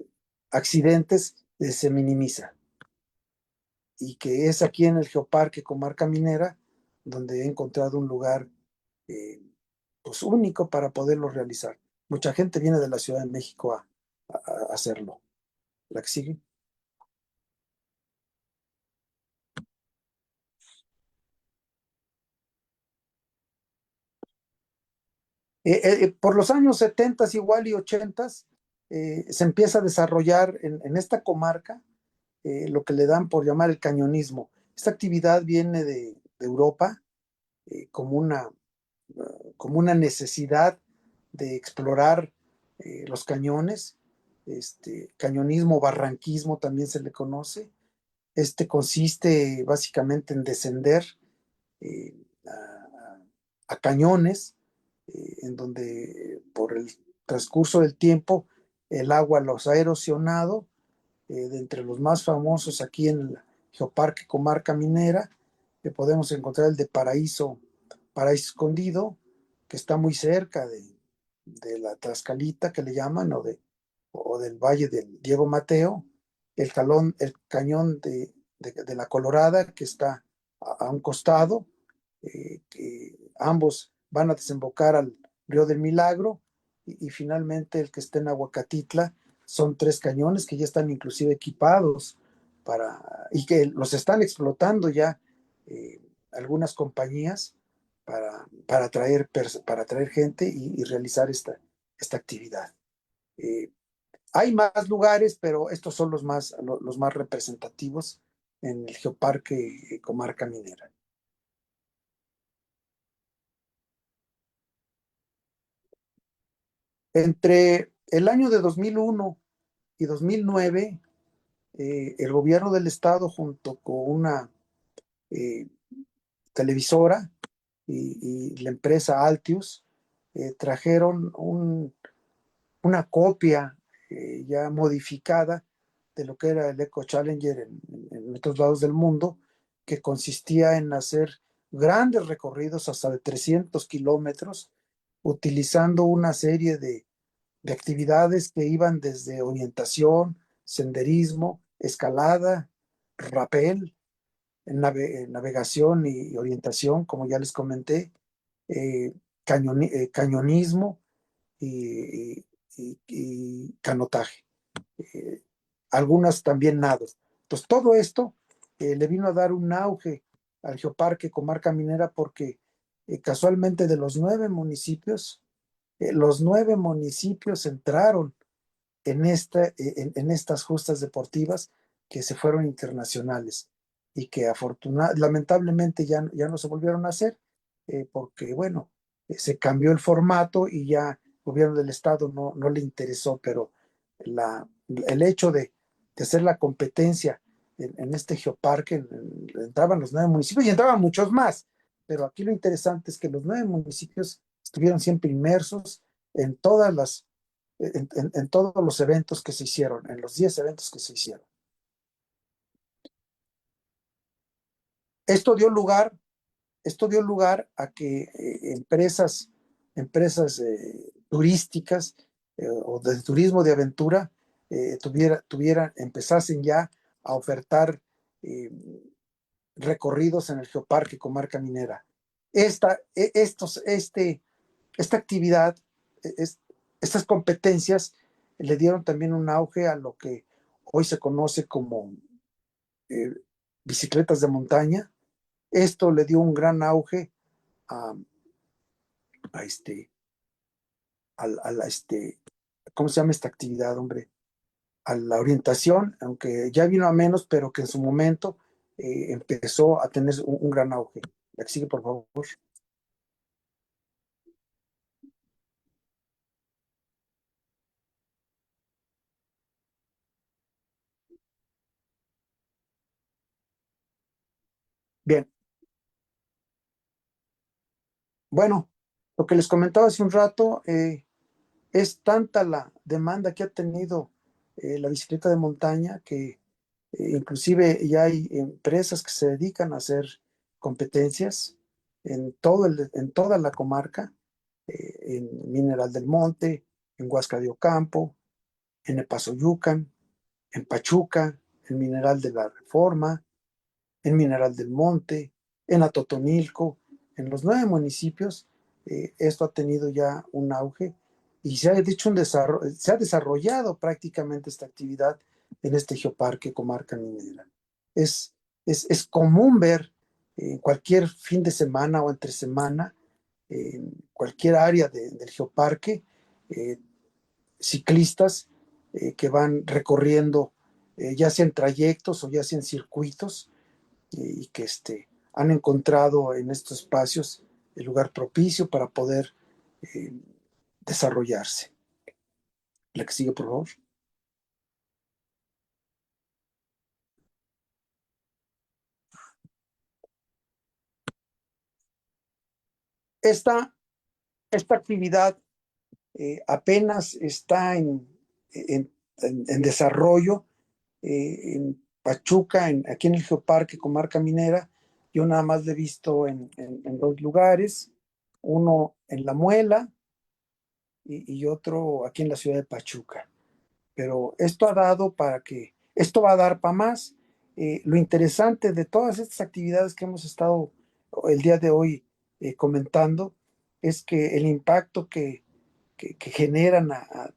Speaker 3: accidentes se minimizan y que es aquí en el Geoparque Comarca Minera donde he encontrado un lugar eh, pues único para poderlo realizar. Mucha gente viene de la Ciudad de México a hacerlo. ¿La que sigue? Por los años 70 igual y 80 se empieza a desarrollar en esta comarca lo que le dan por llamar el cañonismo. Esta actividad viene de Europa como como una necesidad de explorar los cañones, cañonismo, barranquismo también se le conoce. Este consiste básicamente en descender eh, a cañones, en donde por el transcurso del tiempo el agua los ha erosionado. De entre los más famosos aquí en el Geoparque Comarca Minera, que podemos encontrar el de Paraíso Escondido, que está muy cerca de la Tlaxcalita, que le llaman, o del Valle del Diego Mateo, el cañón de la Colorada, que está a un costado, que ambos van a desembocar al Río del Milagro, y finalmente el que está en Aguacatitla. Son tres cañones que ya están inclusive equipados y que los están explotando ya algunas compañías para traer gente y realizar esta actividad. Eh, Hay más lugares, pero estos son los más representativos en el Geoparque Comarca Minera. Entre el año de 2001 y 2009, el gobierno del estado junto con una eh, televisora y la empresa Altius trajeron una copia ya modificada de lo que era el Eco Challenger en otros lados del mundo, que consistía en hacer grandes recorridos hasta de 300 kilómetros, utilizando una serie de actividades que iban desde orientación, senderismo, escalada, rappel, navegación y orientación, como ya les comenté, eh, cañonismo y canotaje. Eh, Algunas también nado. Entonces, todo esto le vino a dar un auge al Geoparque Comarca Minera porque casualmente de los 9 municipios entraron en estas justas deportivas que se fueron internacionales y que lamentablemente ya no se volvieron a hacer porque, bueno, se cambió el formato y ya el gobierno del estado no le interesó, pero el hecho de hacer la competencia en este geoparque, entraban los 9 municipios y entraban muchos más, pero aquí lo interesante es que los 9 municipios estuvieron siempre inmersos en todas en todos los eventos que se hicieron, en los 10 eventos que se hicieron. Esto dio lugar, esto dio lugar a que empresas turísticas o de turismo de aventura empezasen ya a ofertar eh, recorridos en el Geoparque Comarca Minera. Estos esta actividad, estas competencias le dieron también un auge a lo que hoy se conoce como eh, bicicletas de montaña. Esto le dio un gran auge a, a ¿cómo se llama esta actividad, hombre? A la orientación, aunque ya vino a menos, pero que en su momento empezó a tener un gran auge. La que sigue, por favor. Bien, bueno, lo que les comentaba hace un rato, es tanta la demanda que ha tenido la bicicleta de montaña que inclusive ya hay empresas que se dedican a hacer competencias en toda la comarca, en Mineral del Monte, en Huasca de Ocampo, en Epazoyucan, en Pachuca, en Mineral de la Reforma, en Mineral del Monte, en Atotonilco, en los 9 municipios. Esto ha tenido ya un auge y se ha desarrollado prácticamente esta actividad en este geoparque Comarca Minera. Es, es común ver en cualquier fin de semana o entre semana, en cualquier área del geoparque, eh, ciclistas que van recorriendo, ya sea en trayectos o ya sea en circuitos, y que han encontrado en estos espacios el lugar propicio para poder eh, desarrollarse. La que sigue, por favor. Esta, esta actividad apenas está en desarrollo en Pachuca, aquí en el Geoparque Comarca Minera. Yo nada más lo he visto en 2 lugares, uno en La Muela y otro aquí en la ciudad de Pachuca. Pero esto va a dar para más. Lo interesante de todas estas actividades que hemos estado el día de hoy comentando es que el impacto que generan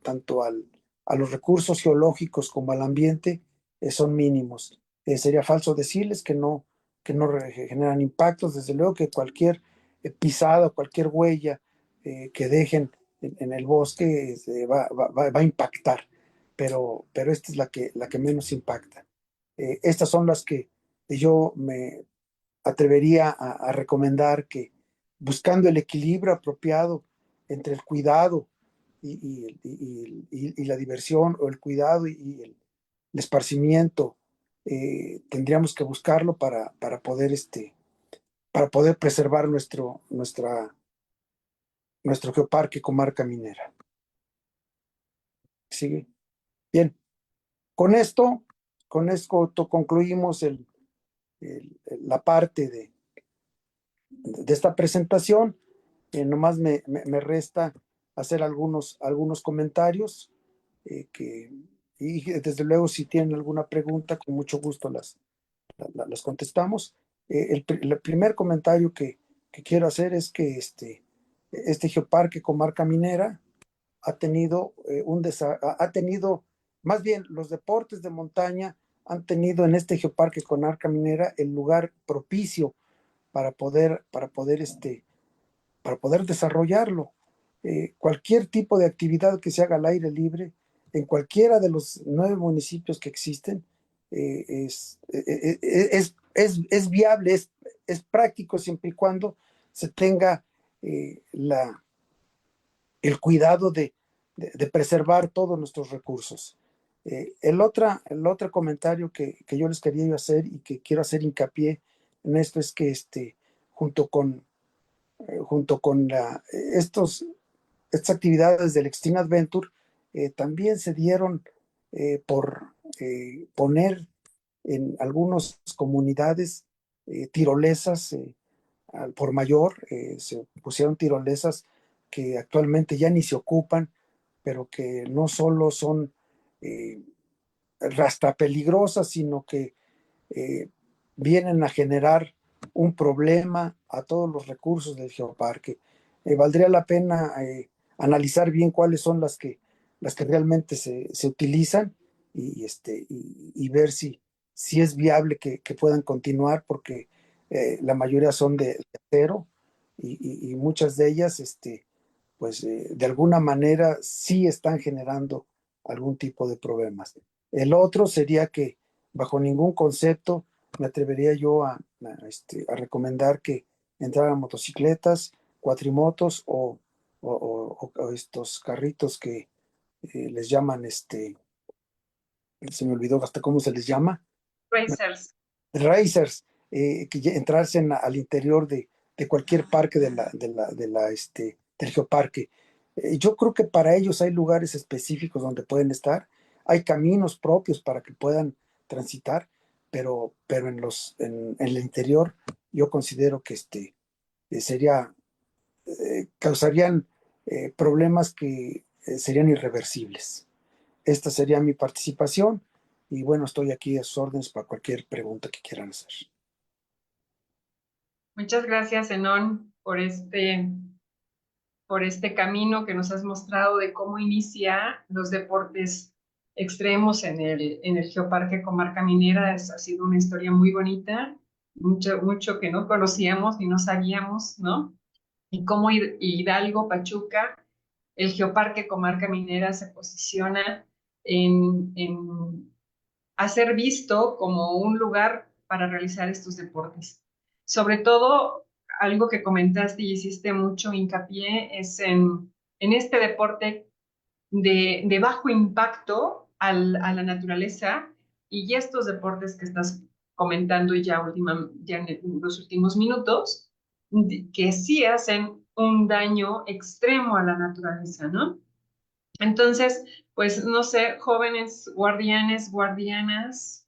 Speaker 3: tanto a los recursos geológicos como al ambiente son mínimos. Sería falso decirles que no generan impactos. Desde luego que cualquier pisada, cualquier huella que dejen en el bosque va a impactar, pero esta es la que menos impacta. Estas son las que yo me atrevería a recomendar, que buscando el equilibrio apropiado entre el cuidado y la diversión, o el cuidado y el esparcimiento, tendríamos que buscarlo para poder preservar nuestro geoparque Comarca Minera. ¿Sigue? Bien, con esto, concluimos la parte de esta presentación. Nomás me resta hacer algunos comentarios, y desde luego si tienen alguna pregunta, con mucho gusto las contestamos. El primer comentario que quiero hacer es que este geoparque Comarca Minera ha tenido más bien los deportes de montaña han tenido en este geoparque Comarca Minera el lugar propicio para poder desarrollarlo. Cualquier tipo de actividad que se haga al aire libre en cualquiera de los 9 municipios que existen es viable, es práctico, siempre y cuando se tenga el cuidado de preservar todos nuestros recursos. El otro comentario que yo les quería hacer y que quiero hacer hincapié en esto es que junto con, junto con estas actividades del Extreme Adventure, también se dieron por poner en algunas comunidades tirolesas al por mayor. Se pusieron tirolesas que actualmente ya ni se ocupan, pero que no solo son eh, hasta peligrosas, sino que eh, vienen a generar un problema a todos los recursos del geoparque. valdría la pena analizar bien cuáles son las que realmente se utilizan y ver si es viable que puedan continuar, porque la mayoría son de acero y muchas de ellas, pues de alguna manera sí están generando algún tipo de problemas. El otro sería que bajo ningún concepto me atrevería yo a recomendar que entraran motocicletas, cuatrimotos o estos carritos que les llaman, se me olvidó hasta cómo se les llama,
Speaker 2: Racers.
Speaker 3: racers, que entrarse al interior de cualquier parque del geoparque. Yo creo que para ellos hay lugares específicos donde pueden estar, hay caminos propios para que puedan transitar, pero en el interior yo considero que sería, causarían problemas que serían irreversibles. Esta sería mi participación y bueno, estoy aquí a sus órdenes para cualquier pregunta que quieran hacer.
Speaker 2: Muchas gracias, Zenón, por este camino que nos has mostrado de cómo inicia los deportes extremos en el Geoparque Comarca Minera. Ha sido una historia muy bonita, mucho que no conocíamos y no sabíamos, ¿no? Y cómo Hidalgo, Pachuca, el Geoparque Comarca Minera se posiciona en a ser visto como un lugar para realizar estos deportes. Sobre todo, algo que comentaste y hiciste mucho hincapié es en este deporte de bajo impacto a la naturaleza y estos deportes que estás comentando ya en los últimos minutos, que sí hacen un daño extremo a la naturaleza, ¿no? Entonces, pues no sé, jóvenes guardianes, guardianas,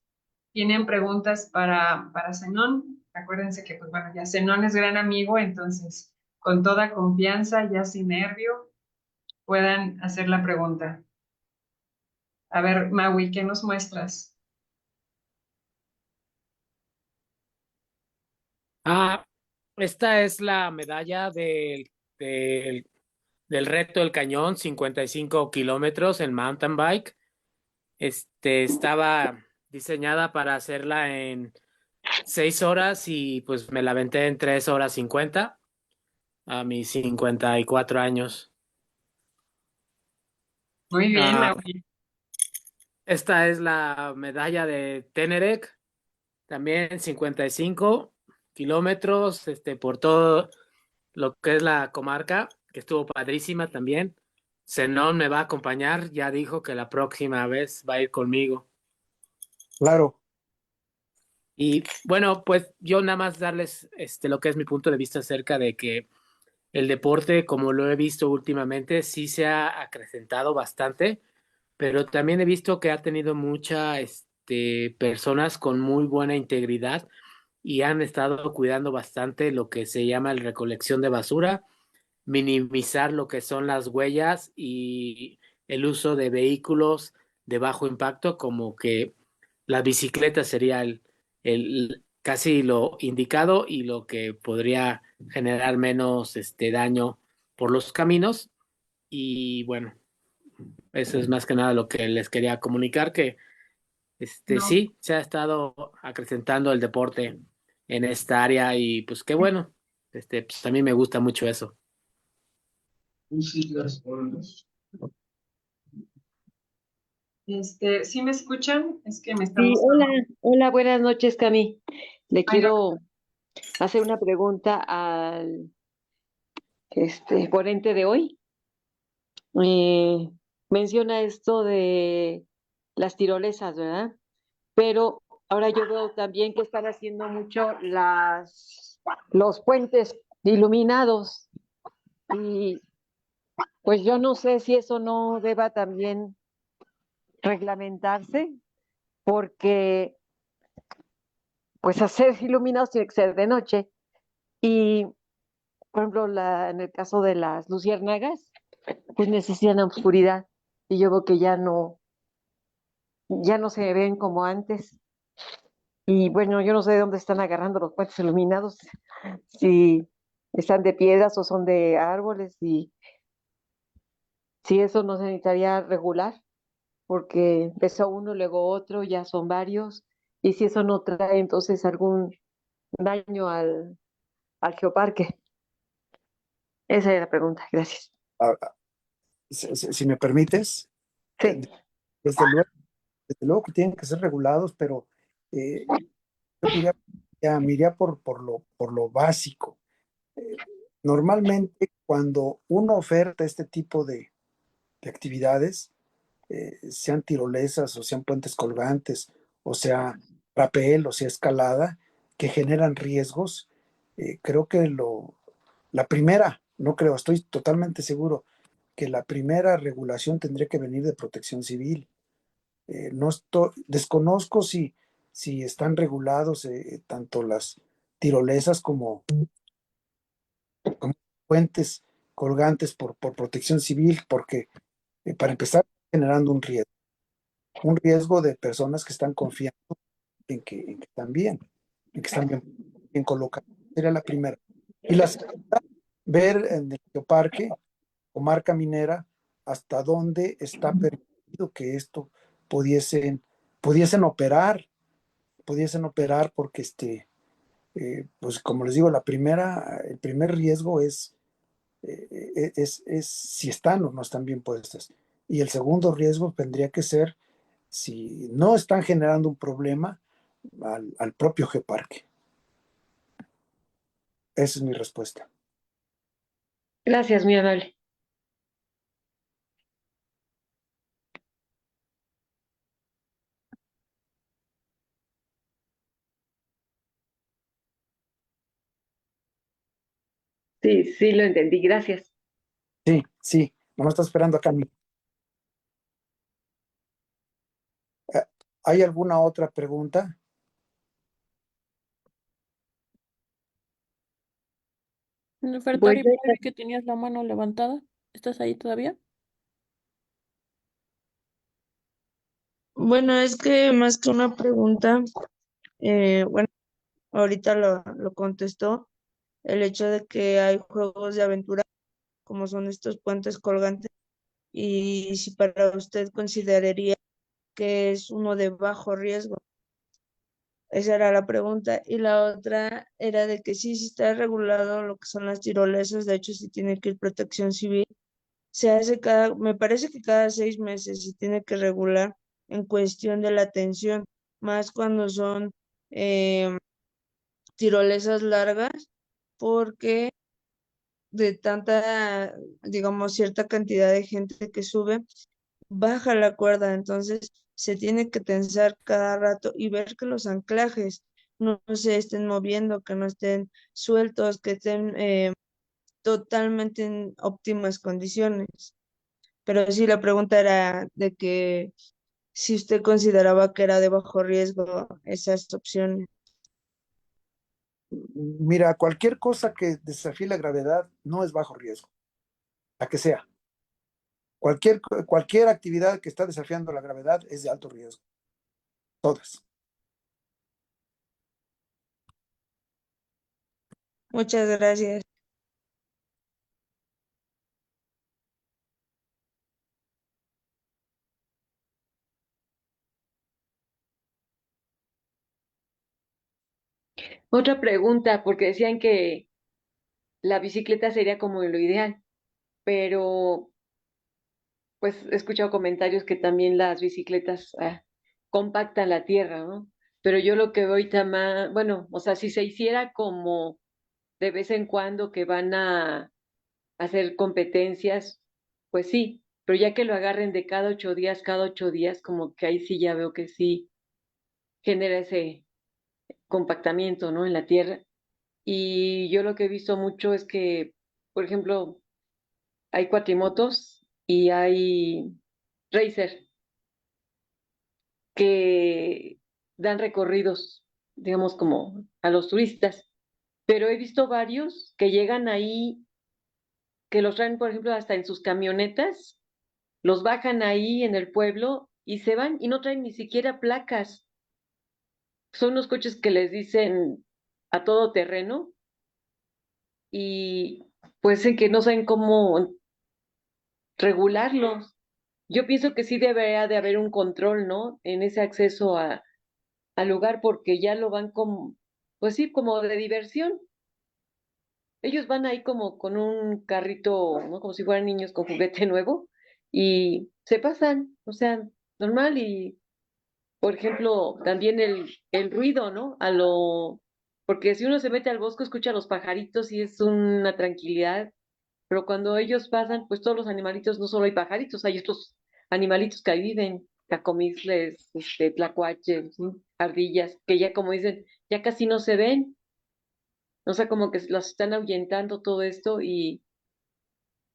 Speaker 2: tienen preguntas para Zenón. Acuérdense que, pues bueno, ya Zenón es gran amigo, entonces, con toda confianza, ya sin nervio, puedan hacer la pregunta. A ver, Maui, ¿qué nos muestras?
Speaker 4: Ah, esta es la medalla del reto del cañón, 55 kilómetros en mountain bike. Estaba diseñada para hacerla en 6 horas y pues me la aventé en 3 horas 50 a mis 54 años.
Speaker 2: Muy bien,
Speaker 4: Ah,
Speaker 2: Maui.
Speaker 4: esta es la medalla de Tenerec, también 55 kilómetros, por todo lo que es la comarca, que estuvo padrísima también. Zenón me va a acompañar, ya dijo que la próxima vez va a ir conmigo.
Speaker 3: Claro,
Speaker 4: Y bueno, pues yo nada más darles lo que es mi punto de vista acerca de que el deporte, como lo he visto últimamente, sí se ha acrecentado bastante, pero también he visto que ha tenido muchas personas con muy buena integridad y han estado cuidando bastante lo que se llama la recolección de basura, minimizar lo que son las huellas y el uso de vehículos de bajo impacto, como que la bicicleta sería el casi lo indicado y lo que podría generar menos daño por los caminos. Y bueno, eso es más que nada lo que les quería comunicar, que
Speaker 2: No,
Speaker 4: sí, se ha estado acrecentando el deporte en esta área y pues qué bueno, pues a mí me gusta mucho eso.
Speaker 2: ¿sí me escuchan? Es que me
Speaker 5: Sí,
Speaker 2: estamos...
Speaker 5: hola, hola, buenas noches, Cami. Le
Speaker 2: Ay, no.
Speaker 5: quiero hacer una pregunta al ponente de hoy. Eh, Menciona esto de las tirolesas, ¿verdad? Pero ahora yo veo también que están haciendo mucho los puentes iluminados y pues yo no sé si eso no deba también reglamentarse porque pues hacer iluminados tiene que ser de noche. Y por ejemplo, en el caso de las luciérnagas, pues necesitan oscuridad y yo veo que ya no se ven como antes. Y bueno, yo no sé de dónde están agarrando los puentes iluminados, si están de piedras o son de árboles y si eso no se necesitaría regular porque empezó uno, luego otro, ya son varios y si eso no trae entonces algún daño al geoparque. Esa es la pregunta, gracias.
Speaker 3: Ah, si me permites, eh,
Speaker 5: Sí,
Speaker 3: desde luego, desde luego que tienen que ser regulados, pero eh, yo me iría por lo básico. Eh, Normalmente, cuando uno oferta este tipo de actividades, sean tirolesas o sean puentes colgantes, o sea rapel o sea escalada, que generan riesgos, creo que la primera, no creo, estoy totalmente seguro que la primera regulación tendría que venir de Protección Civil. No desconozco si están regulados tanto las tirolesas como puentes colgantes por Protección Civil, porque para empezar, generando un riesgo de personas que están confiando en que están bien, en que están bien colocados. Sería la primera. Y la segunda, ver en el geoparque o marca minera hasta dónde está permitido que esto pudiesen, pudiesen operar, pudiesen operar porque pues como les digo, el primer riesgo es si están o no están bien puestas. Y el segundo riesgo tendría que ser si no están generando un problema al propio geoparque. Esa es mi respuesta.
Speaker 5: gracias, muy amable. Sí, sí, lo entendí, gracias.
Speaker 3: Sí, sí, no está esperando acá. Eh, ¿Hay alguna otra pregunta?
Speaker 1: Nefertari,
Speaker 5: Bueno,
Speaker 1: por ahí vi que tenías la mano levantada. ¿Estás ahí todavía?
Speaker 6: Bueno, es que más que una pregunta, bueno, ahorita lo contestó, el hecho de que hay juegos de aventura como son estos puentes colgantes y si para usted consideraría que es uno de bajo riesgo. Esa era la pregunta. Y la otra era de que sí está regulado lo que son las tirolesas, de hecho sí tiene que ir protección civil. Se hace me parece que cada 6 meses se tiene que regular en cuestión de la atención, más cuando son eh, tirolesas largas, porque de tanta, digamos, cierta cantidad de gente que sube, baja la cuerda, entonces se tiene que tensar cada rato y ver que los anclajes no se estén moviendo, que no estén sueltos, que estén totalmente en óptimas condiciones. Pero sí, la pregunta era de que si usted consideraba que era de bajo riesgo esas opciones.
Speaker 3: Mira, cualquier cosa que desafíe la gravedad no es bajo riesgo, la que sea. Cualquier actividad que está desafiando la gravedad es de alto riesgo, todas.
Speaker 6: Muchas gracias.
Speaker 5: Otra pregunta, porque decían que la bicicleta sería como lo ideal, pero pues he escuchado comentarios que también las bicicletas compactan la tierra, ¿no? Pero yo lo que veo ahorita más, bueno, o sea, si se hiciera como de vez en cuando que van a hacer competencias, pues sí, pero ya que lo agarren de cada 8 días, como que ahí sí ya veo que sí genera ese compactamiento, ¿no? En la tierra. Y yo lo que he visto mucho es que, por ejemplo, hay cuatrimotos y hay racer que dan recorridos, digamos, como a los turistas. Pero he visto varios que llegan ahí, que los traen, por ejemplo, hasta en sus camionetas, los bajan ahí en el pueblo y se van y no traen ni siquiera placas. Son unos coches que les dicen a todo terreno y pues en que no saben cómo regularlos. Yo pienso que sí debería de haber un control, ¿no? En ese acceso al lugar, porque ya lo van como, pues sí, como de diversión. Ellos van ahí como con un carrito, ¿no? Como si fueran niños con juguete nuevo y se pasan, o sea, normal y, por ejemplo, también el ruido, ¿no? Porque si uno se mete al bosque escucha a los pajaritos y es una tranquilidad, pero cuando ellos pasan, pues todos los animalitos, no solo hay pajaritos, hay otros animalitos que ahí viven, cacomisles, tlacuaches, ¿sí? Ardillas, que ya como dicen, ya casi no se ven, o sea, como que los están ahuyentando todo esto y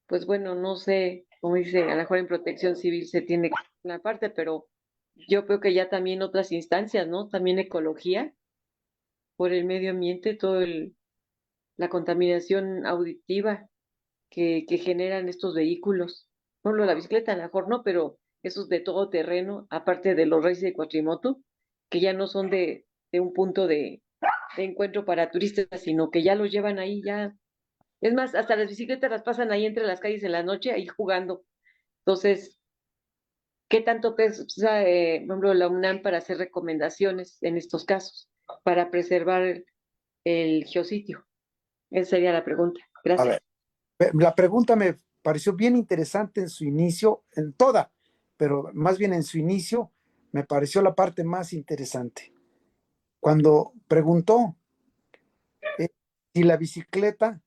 Speaker 5: pues bueno, no sé, como dice, a lo mejor en protección civil se tiene que hacer una parte, pero yo creo que ya también otras instancias, ¿no? También ecología, por el medio ambiente, la contaminación auditiva que generan estos vehículos. Por ejemplo, la bicicleta a lo mejor no, pero esos de todo terreno, aparte de los reyes de cuatrimoto, que ya no son de un punto de encuentro para turistas, sino que ya los llevan ahí, ya. Es más, hasta las bicicletas las pasan ahí entre las calles en la noche, ahí jugando. Entonces, ¿qué tanto pesa, por ejemplo, la UNAM para hacer recomendaciones en estos casos, para preservar el geositio? Esa sería la pregunta.
Speaker 3: A
Speaker 5: Gracias.
Speaker 3: ver, la pregunta me pareció bien interesante en su inicio, en toda, pero más bien en su inicio me pareció la parte más interesante. Cuando preguntó eh, si la bicicleta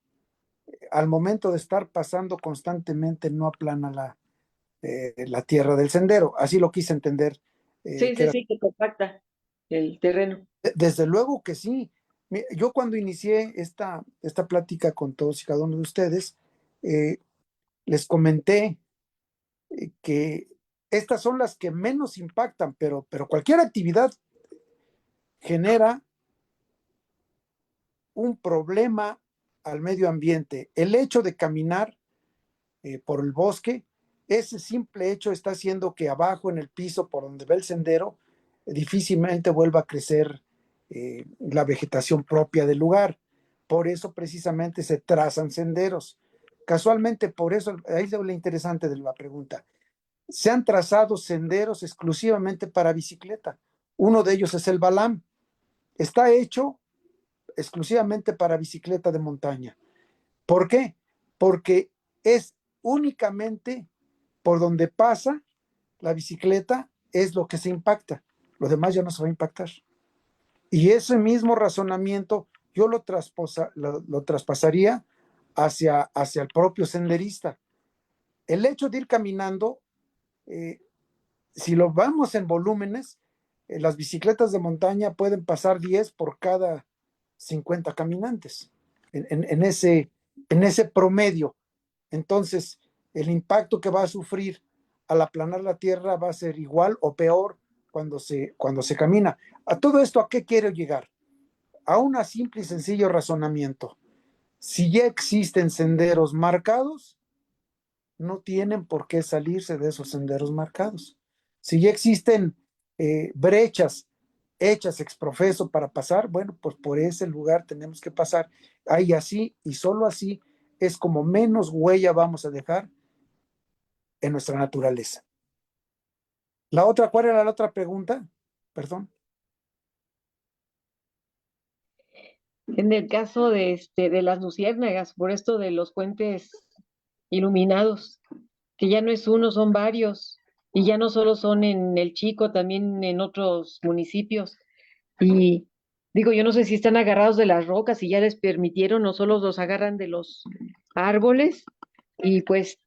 Speaker 3: al momento de estar pasando constantemente no aplana la tierra del sendero. Así lo quise entender.
Speaker 5: Sí,
Speaker 3: Que
Speaker 5: sí,
Speaker 3: era.
Speaker 5: sí, que compacta el terreno.
Speaker 3: Desde luego que sí. Yo cuando inicié esta plática con todos y cada uno de ustedes, eh, les comenté que estas son las que menos impactan, pero cualquier actividad genera un problema al medio ambiente. El hecho de caminar por el bosque, ese simple hecho está haciendo que abajo en el piso por donde va el sendero, difícilmente vuelva a crecer la vegetación propia del lugar. Por eso precisamente se trazan senderos. Casualmente, por eso, ahí es lo interesante de la pregunta. Se han trazado senderos exclusivamente para bicicleta. Uno de ellos es el Balam. Está hecho exclusivamente para bicicleta de montaña. ¿Por qué? Porque es únicamente por donde pasa la bicicleta es lo que se impacta. Lo demás ya no se va a impactar. Y ese mismo razonamiento yo lo traspasaría hacia el propio senderista. El hecho de ir caminando, eh, si lo vamos en volúmenes, las bicicletas de montaña pueden pasar 10 por cada 50 caminantes en ese promedio. Entonces, el impacto que va a sufrir al aplanar la tierra va a ser igual o peor cuando se camina. A todo esto, ¿a qué quiero llegar? A un simple y sencillo razonamiento. Si ya existen senderos marcados, no tienen por qué salirse de esos senderos marcados. Si ya existen brechas hechas exprofeso para pasar, bueno, pues por ese lugar tenemos que pasar. Ahí así y solo así es como menos huella vamos a dejar en nuestra naturaleza. La otra, ¿cuál era la otra pregunta? Perdón.
Speaker 5: En el caso de las luciérnagas, por esto de los puentes iluminados, que ya no es uno, son varios, y ya no solo son en El Chico, también en otros municipios. Y digo, yo no sé si están agarrados de las rocas y ya les permitieron o solo los agarran de los árboles. Y pues,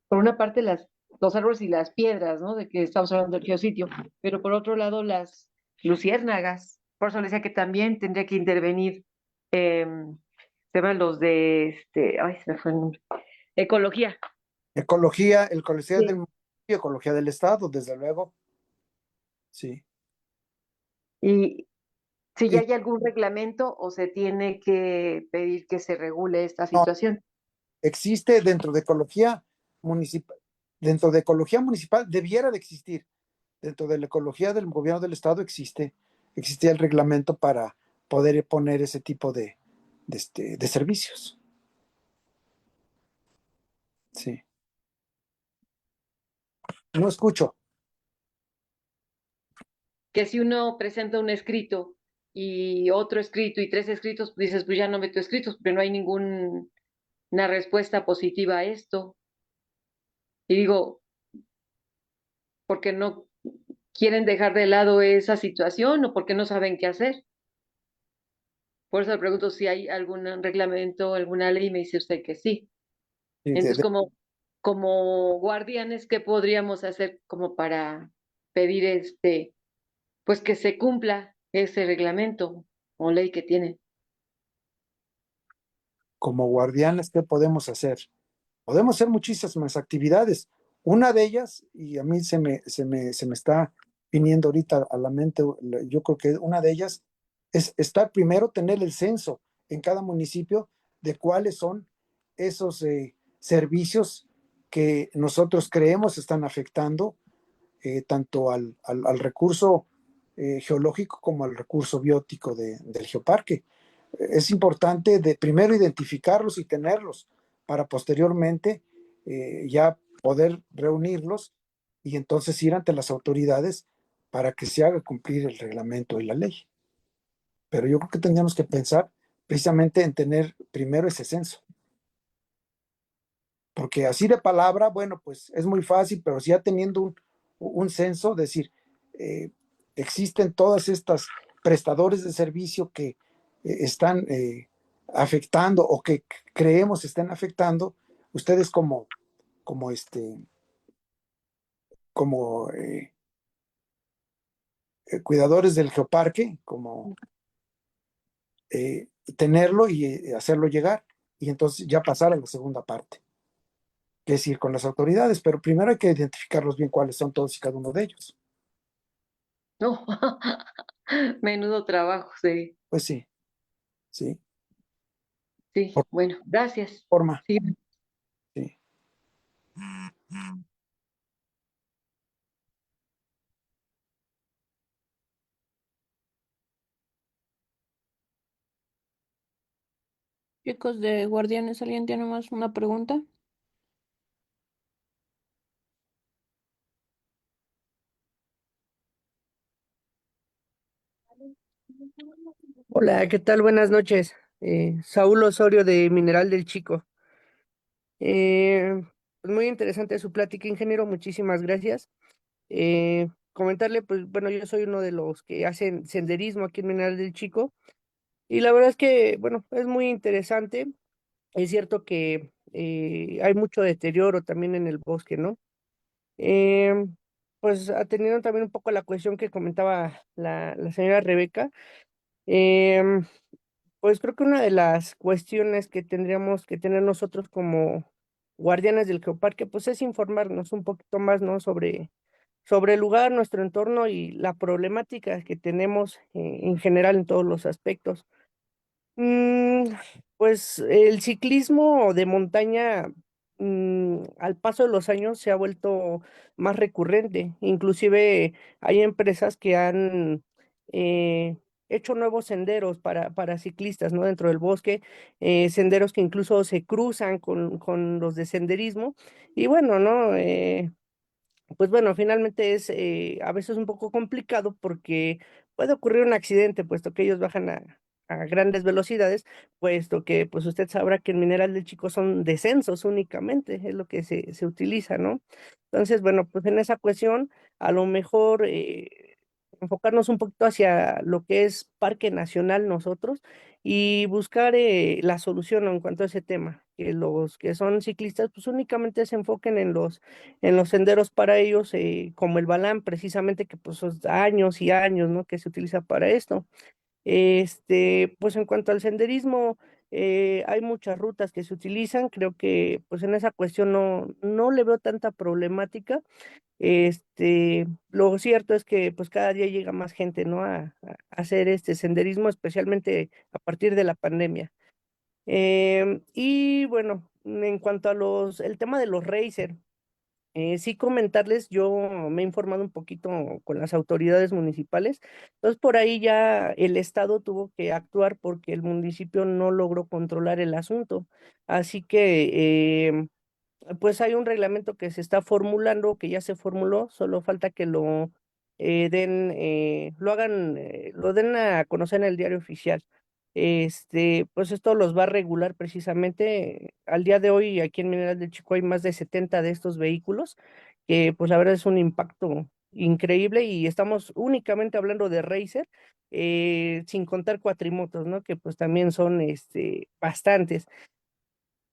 Speaker 5: por una parte, los árboles y las piedras, ¿no? De que estamos hablando del geositio, pero por otro lado, las luciérnagas. Por eso les decía que también tendría que intervenir, se llaman los ay, se me fue el nombre, ecología.
Speaker 3: Ecología del
Speaker 5: Sí.
Speaker 3: municipio, ecología del estado, desde luego. Sí.
Speaker 5: Y si ya
Speaker 3: Y
Speaker 5: hay algún reglamento o se tiene que pedir que se regule esta
Speaker 3: no,
Speaker 5: situación.
Speaker 3: existe dentro de ecología municipal, debiera de existir. Dentro de la ecología del gobierno del estado existe el reglamento para poder poner ese tipo de servicios. Sí. No escucho.
Speaker 5: Que si uno presenta un escrito y otro escrito y tres escritos, pues dices, pues ya no meto escritos, pero no hay ninguna respuesta positiva a esto. Y digo, ¿por qué no quieren dejar de lado esa situación o por qué no saben qué hacer? Por eso le pregunto si hay algún reglamento, alguna ley, y me dice usted que sí.
Speaker 3: Sí,
Speaker 5: Entonces, como guardianes, ¿qué podríamos hacer como para pedir pues que se cumpla ese reglamento o ley que tienen?
Speaker 3: como guardianes, ¿qué podemos hacer? Podemos hacer muchísimas actividades. Una de ellas, y a mí se me está viniendo ahorita a la mente, yo creo que una de ellas es estar primero, tener el censo en cada municipio de cuáles son esos servicios que nosotros creemos están afectando tanto al recurso geológico como al recurso biótico del geoparque. Es importante de primero identificarlos y tenerlos para posteriormente ya poder reunirlos y entonces ir ante las autoridades para que se haga cumplir el reglamento y la ley. Pero yo creo que tendríamos que pensar precisamente en tener primero ese censo. Porque así de palabra, bueno, pues es muy fácil, pero si ya teniendo un censo, decir, eh, existen todas estas prestadores de servicio que están afectando o que creemos estén afectando, ustedes como cuidadores del geoparque, como tenerlo y hacerlo llegar, y entonces ya pasar a la segunda parte, que es ir con las autoridades, pero primero hay que identificarlos bien cuáles son todos y cada uno de ellos.
Speaker 5: No, menudo trabajo, sí.
Speaker 3: Pues sí, sí,
Speaker 5: Sí,
Speaker 3: por
Speaker 5: bueno, gracias.
Speaker 3: forma,
Speaker 5: Sí.
Speaker 3: sí.
Speaker 1: Chicos de Guardianes, ¿alguien tiene más una pregunta?
Speaker 7: Hola, ¿qué tal? Buenas noches. Saúl Osorio de Mineral del Chico. Pues muy interesante su plática, ingeniero. Muchísimas gracias. Comentarle, pues bueno, yo soy uno de los que hacen senderismo aquí en Mineral del Chico y la verdad es que, bueno, es muy interesante. Es cierto que hay mucho deterioro también en el bosque, ¿no? Pues atendiendo también un poco la cuestión que comentaba la señora Rebeca. em, Pues creo que una de las cuestiones que tendríamos que tener nosotros como guardianes del geoparque, pues es informarnos un poquito más, ¿no? Sobre el lugar, nuestro entorno y la problemática que tenemos en general en todos los aspectos. Mm, pues el ciclismo de montaña, al paso de los años se ha vuelto más recurrente. Inclusive hay empresas que han eh, hecho nuevos senderos para ciclistas, ¿no? Dentro del bosque, senderos que incluso se cruzan con los de senderismo. Y bueno, ¿no? Pues bueno, finalmente es a veces un poco complicado porque puede ocurrir un accidente, puesto que ellos bajan a grandes velocidades, puesto que pues usted sabrá que en Mineral del Chico son descensos únicamente, es lo que se utiliza, ¿no? Entonces, bueno, pues en esa cuestión, a lo mejor enfocarnos un poquito hacia lo que es Parque Nacional nosotros y buscar la solución en cuanto a ese tema, que los que son ciclistas pues únicamente se enfoquen en los senderos para ellos, como el Balán, precisamente que pues son años y años, ¿no? Que se utiliza para esto. Pues en cuanto al senderismo, hay muchas rutas que se utilizan, creo que pues en esa cuestión no le veo tanta problemática. Lo cierto es que pues cada día llega más gente, ¿no? A hacer este senderismo, especialmente a partir de la pandemia. Y bueno, en cuanto a el tema de los racer. Sí comentarles, yo me he informado un poquito con las autoridades municipales, entonces por ahí ya el estado tuvo que actuar porque el municipio no logró controlar el asunto. Así que pues hay un reglamento que se está formulando, que ya se formuló, solo falta que lo lo hagan, lo den a conocer en el diario oficial. Pues esto los va a regular precisamente. Al día de hoy, aquí en Mineral del Chico hay más de 70 de estos vehículos, que pues la verdad es un impacto increíble y estamos únicamente hablando de Racer, sin contar cuatrimotos, ¿no? Que pues también son bastantes.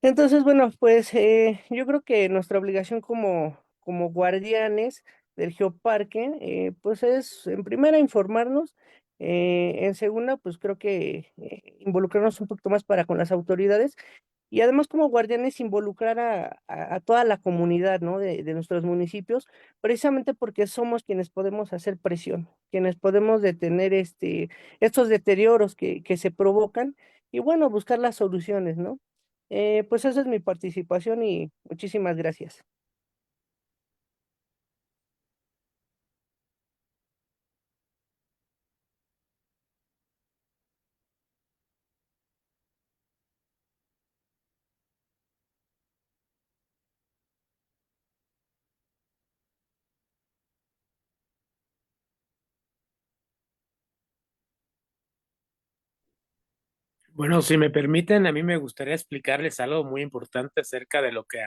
Speaker 7: Entonces, bueno, pues yo creo que nuestra obligación como guardianes del geoparque, pues es en primera informarnos, en segunda, pues creo que involucrarnos un poquito más para con las autoridades y además como guardianes involucrar a toda la comunidad, ¿no? De nuestros municipios, precisamente porque somos quienes podemos hacer presión, quienes podemos detener estos deterioros que se provocan y bueno, buscar las soluciones, ¿no? Pues esa es mi participación y muchísimas gracias.
Speaker 4: Bueno, si me permiten, a mí me gustaría explicarles algo muy importante acerca de lo que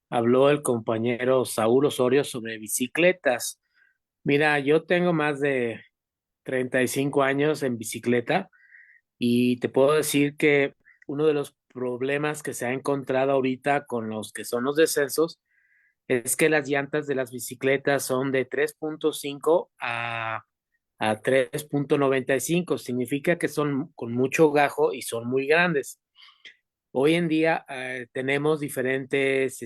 Speaker 4: habló el compañero Saúl Osorio sobre bicicletas. Mira, yo tengo más de 35 años en bicicleta y te puedo decir que uno de los problemas que se ha encontrado ahorita con los que son los descensos es que las llantas de las bicicletas son de 3.5 a 3.95. Significa que son con mucho gajo y son muy grandes. Hoy en día tenemos diferentes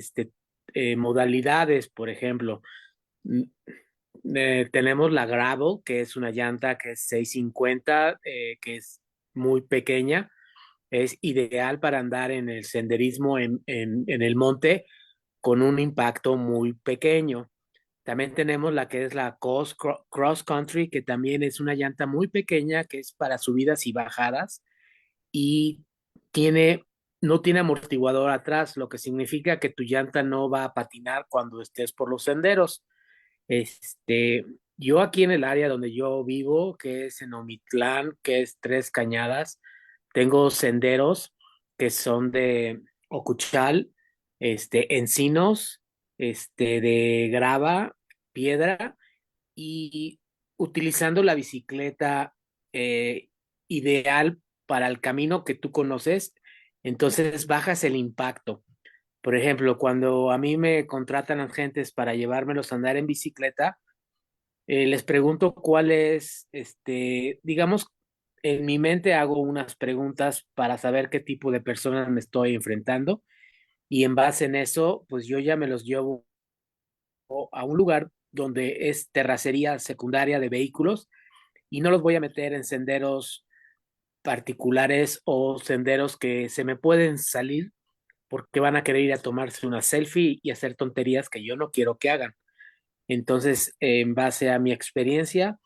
Speaker 4: modalidades, por ejemplo, mm, tenemos la Gravel, que es una llanta que es 650, que es muy pequeña, es ideal para andar en el senderismo en el monte con un impacto muy pequeño. También tenemos la que es la Cross Country, que también es una llanta muy pequeña, que es para subidas y bajadas y tiene, no tiene amortiguador atrás, lo que significa que tu llanta no va a patinar cuando estés por los senderos. Este, yo aquí en el área donde yo vivo, que es en Omitlán, que es Tres Cañadas, tengo senderos que son de Ocuchal, encinos, de grava, piedra, y utilizando la bicicleta ideal para el camino que tú conoces, entonces bajas el impacto. Por ejemplo, cuando a mí me contratan agentes para llevármelos a andar en bicicleta, les pregunto cuál es, digamos, en mi mente hago unas preguntas para saber qué tipo de personas me estoy enfrentando y en base en eso, pues yo ya me los llevo a un lugar donde es terracería secundaria de vehículos y no los voy a meter en senderos particulares o senderos que se me pueden salir porque van a querer ir a tomarse una selfie y hacer tonterías que yo no quiero que hagan. Entonces, en base a mi experiencia,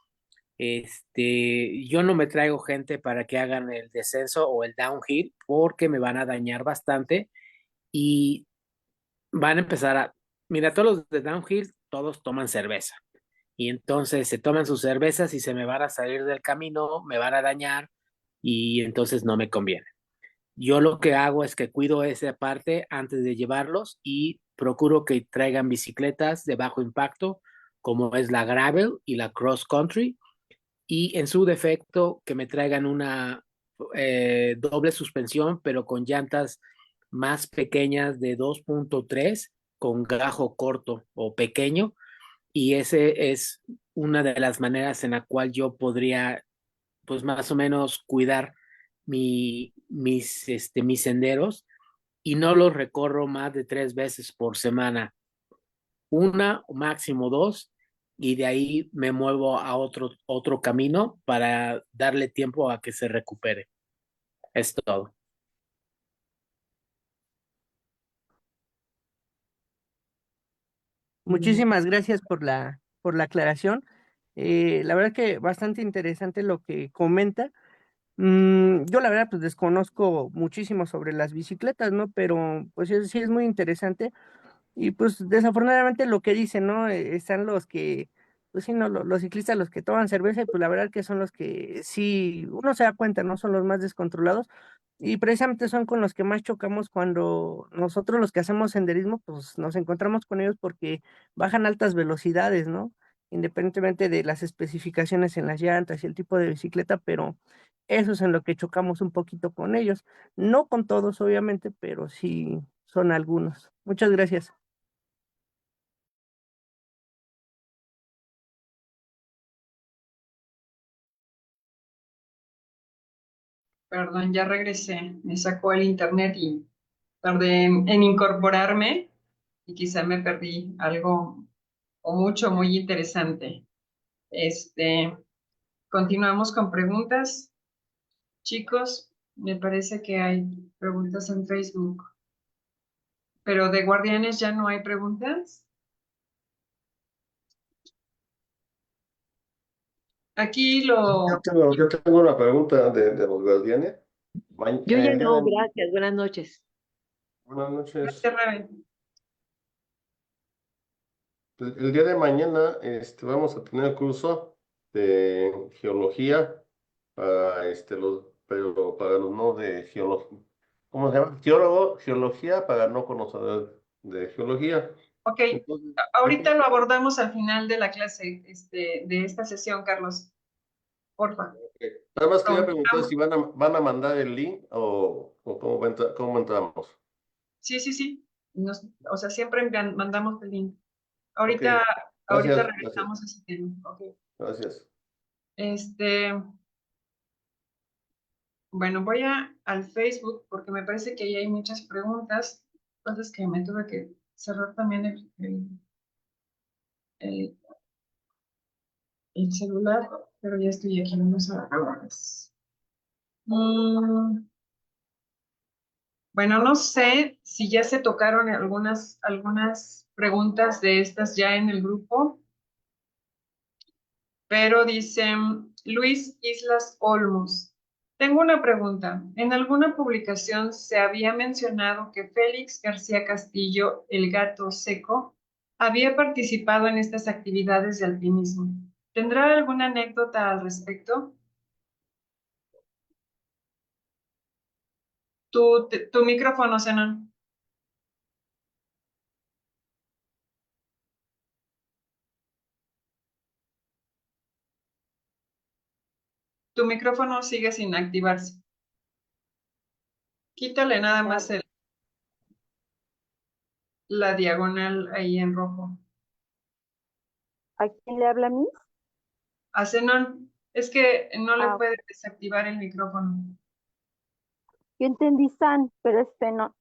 Speaker 4: yo no me traigo gente para que hagan el descenso o el downhill porque me van a dañar bastante y van a empezar mira, todos los de downhill, todos toman cerveza. Y entonces se toman sus cervezas y se me van a salir del camino, me van a dañar y entonces no me conviene. Yo lo que hago es que cuido esa parte antes de llevarlos y procuro que traigan bicicletas de bajo impacto, como es la gravel y la cross country, y en su defecto que me traigan una doble suspensión, pero con llantas más pequeñas de 2.3 con gajo corto o pequeño, y ese es una de las maneras en la cual yo podría, pues más o menos cuidar mis senderos y no los recorro más de 3 veces por semana, una o máximo dos, y de ahí me muevo a otro camino para darle tiempo a que se recupere. Es todo.
Speaker 7: Muchísimas gracias por la aclaración. La verdad que bastante interesante lo que comenta. Yo la verdad pues desconozco muchísimo sobre las bicicletas, ¿no? Pero pues sí es muy interesante. Y pues desafortunadamente lo que dicen, ¿no? Están los que, pues sí, no, los ciclistas los que toman cerveza y pues la verdad que son los que sí, uno se da cuenta, ¿no? Son los más descontrolados y precisamente son con los que más chocamos cuando nosotros los que hacemos senderismo, pues nos encontramos con ellos porque bajan altas velocidades, ¿no? Independientemente de las especificaciones en las llantas y el tipo de bicicleta, pero eso es en lo que chocamos un poquito con ellos. No con todos, obviamente, pero sí son algunos. Muchas gracias.
Speaker 2: Perdón, ya regresé. Me sacó el internet y tardé en incorporarme y quizá me perdí algo o mucho, muy interesante. Este, continuamos con preguntas. Chicos, me parece que hay preguntas en Facebook, pero de guardianes ya no hay preguntas. Aquí lo...
Speaker 8: Yo tengo una pregunta de los guardianes.
Speaker 5: Yo ya
Speaker 8: El día
Speaker 5: no,
Speaker 8: de,
Speaker 5: gracias. Buenas noches.
Speaker 8: buenas noches.
Speaker 2: Gracias, Rebe.
Speaker 8: El día de mañana vamos a tener curso de geología para pero para los no de geología. ¿Cómo se llama? Geología para no conocedores de geología.
Speaker 2: Ok,
Speaker 8: Entonces,
Speaker 2: ahorita lo abordamos al final de la clase, de esta sesión, Carlos. Porfa.
Speaker 8: nada más quería preguntar
Speaker 2: Ahorita-
Speaker 8: si van a mandar el link o cómo entramos.
Speaker 2: Sí, sí, sí. O sea, siempre mandamos el link.
Speaker 8: Ok,
Speaker 2: Ahorita
Speaker 8: gracias, gracias,
Speaker 2: regresamos a ese tema. Ok.
Speaker 8: gracias.
Speaker 2: Este, bueno, al Facebook porque me parece que ahí hay muchas preguntas. Cosas que me tuve que cerrar también el- el celular, pero ya estoy aquí. Vamos a ver. Bueno, no sé si ya se tocaron algunas preguntas de estas ya en el grupo, pero dicen Luis Islas Olmos. Tengo una pregunta. En alguna publicación se había mencionado que Félix García Castillo, el gato seco, había participado en estas actividades de alpinismo. ¿Tendrá alguna anécdota al respecto? Tu micrófono, Zenon. Tu micrófono sigue sin activarse. Quítale nada más la diagonal ahí en rojo.
Speaker 9: ¿A quién le habla a mí?
Speaker 2: A Zenón, es que no le
Speaker 9: Ah,
Speaker 2: puede desactivar el micrófono.
Speaker 9: yo entendí San, pero no.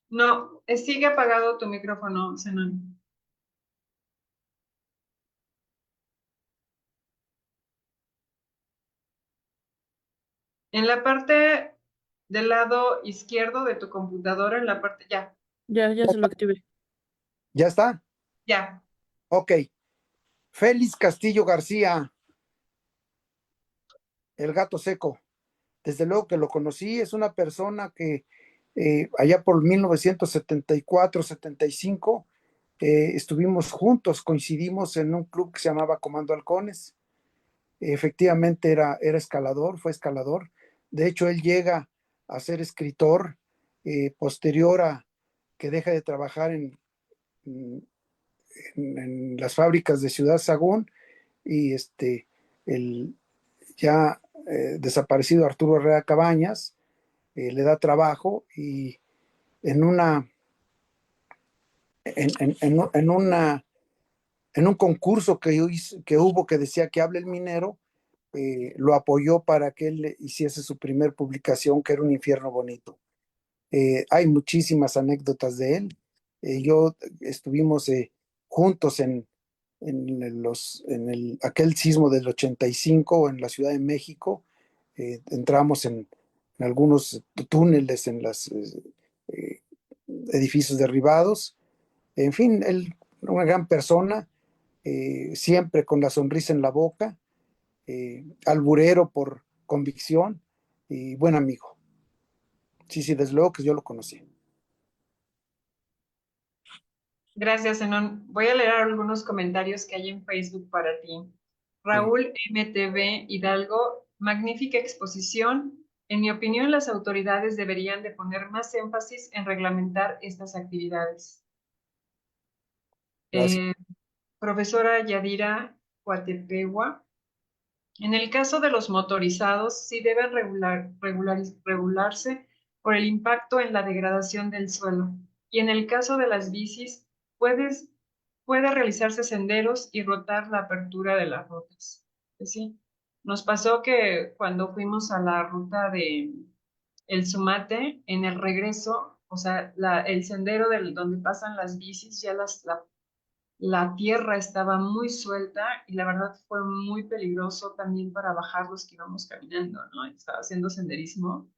Speaker 2: No, sigue apagado tu micrófono, Zenón. En la parte del lado izquierdo de tu computadora, en la parte,
Speaker 1: Ya se lo activé.
Speaker 3: ¿Ya está?
Speaker 2: ya.
Speaker 3: Ok. Félix Castillo García, el gato seco. Desde luego que lo conocí, es una persona que allá por 1974-75 estuvimos juntos, coincidimos en un club que se llamaba Comando Halcones. Efectivamente era escalador, fue escalador. De hecho, él llega a ser escritor posterior a que deja de trabajar en las fábricas de Ciudad Sagún y el ya desaparecido Arturo Herrera Cabañas le da trabajo y en una en una en un concurso que hubo que decía que hable el minero, lo apoyó para que él hiciese su primer publicación, que era Un infierno bonito. Hay muchísimas anécdotas de él. Yo estuvimos juntos aquel sismo del 85 en la Ciudad de México. Entramos en algunos túneles edificios derribados. En fin, él, una gran persona, siempre con la sonrisa en la boca, alburero por convicción y buen amigo. Sí, sí, desde luego que yo lo conocí.
Speaker 2: Gracias, Zenón. Voy a leer algunos comentarios que hay en Facebook para ti. Raúl MTV Hidalgo, magnífica exposición. En mi opinión, las autoridades deberían de poner más énfasis en reglamentar estas actividades.
Speaker 3: Gracias.
Speaker 2: Profesora Yadira Cuatepegua, en el caso de los motorizados, sí deben regularse por el impacto en la degradación del suelo. Y en el caso de las bicis, puede realizarse senderos y rotar la apertura de las rutas. Pues sí, nos pasó que cuando fuimos a la ruta de El Sumate, en el regreso, o sea, el sendero donde pasan las bicis, ya la tierra estaba muy suelta y la verdad fue muy peligroso también para bajar los que íbamos caminando, ¿no? Estaba haciendo senderismo.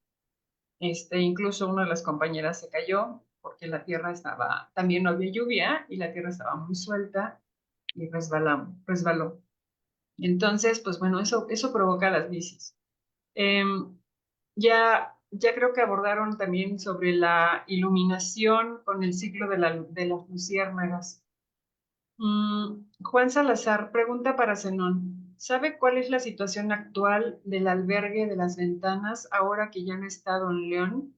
Speaker 2: Incluso una de las compañeras se cayó porque la tierra estaba, también no había lluvia y la tierra estaba muy suelta y resbaló. Entonces, pues bueno, eso provoca las bicis. Ya creo que abordaron también sobre la iluminación con el ciclo de las luciérnagas. Juan Salazar pregunta para Zenón. ¿Sabe cuál es la situación actual del albergue de las ventanas ahora que ya no está Don León?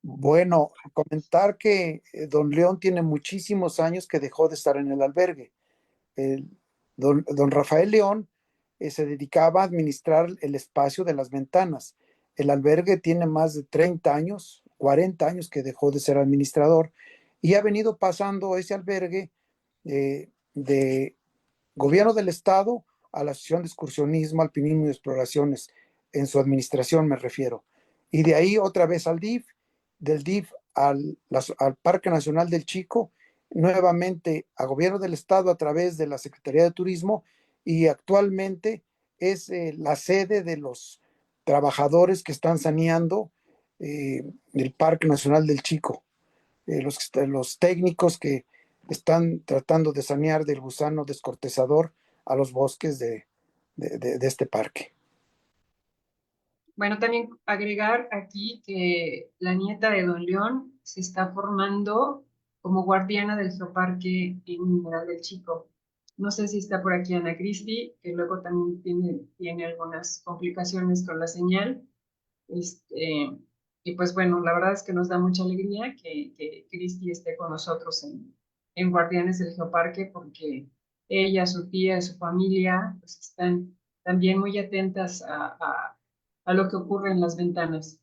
Speaker 3: Bueno, comentar que don León tiene muchísimos años que dejó de estar en el albergue. El- don Rafael León se dedicaba a administrar el espacio de las ventanas. El albergue tiene más de 30 años, 40 años que dejó de ser administrador y ha venido pasando ese albergue de gobierno del estado a la Asociación de Excursionismo, Alpinismo y Exploraciones, en su administración me refiero. Y de ahí otra vez al DIF, del DIF al Parque Nacional del Chico, nuevamente a gobierno del estado a través de la Secretaría de Turismo y actualmente es la sede de los trabajadores que están saneando el Parque Nacional del Chico, los técnicos que están tratando de sanear del gusano descortezador a los bosques de este parque.
Speaker 2: Bueno, también agregar aquí que la nieta de Don León se está formando como guardiana del Geoparque en Mineral del Chico. No sé si está por aquí Ana Cristi, que luego también tiene algunas complicaciones con la señal. Y pues bueno, la verdad es que nos da mucha alegría que Cristi esté con nosotros en Guardianes del Geoparque, porque ella, su tía y su familia pues están también muy atentas a lo que ocurre en las ventanas.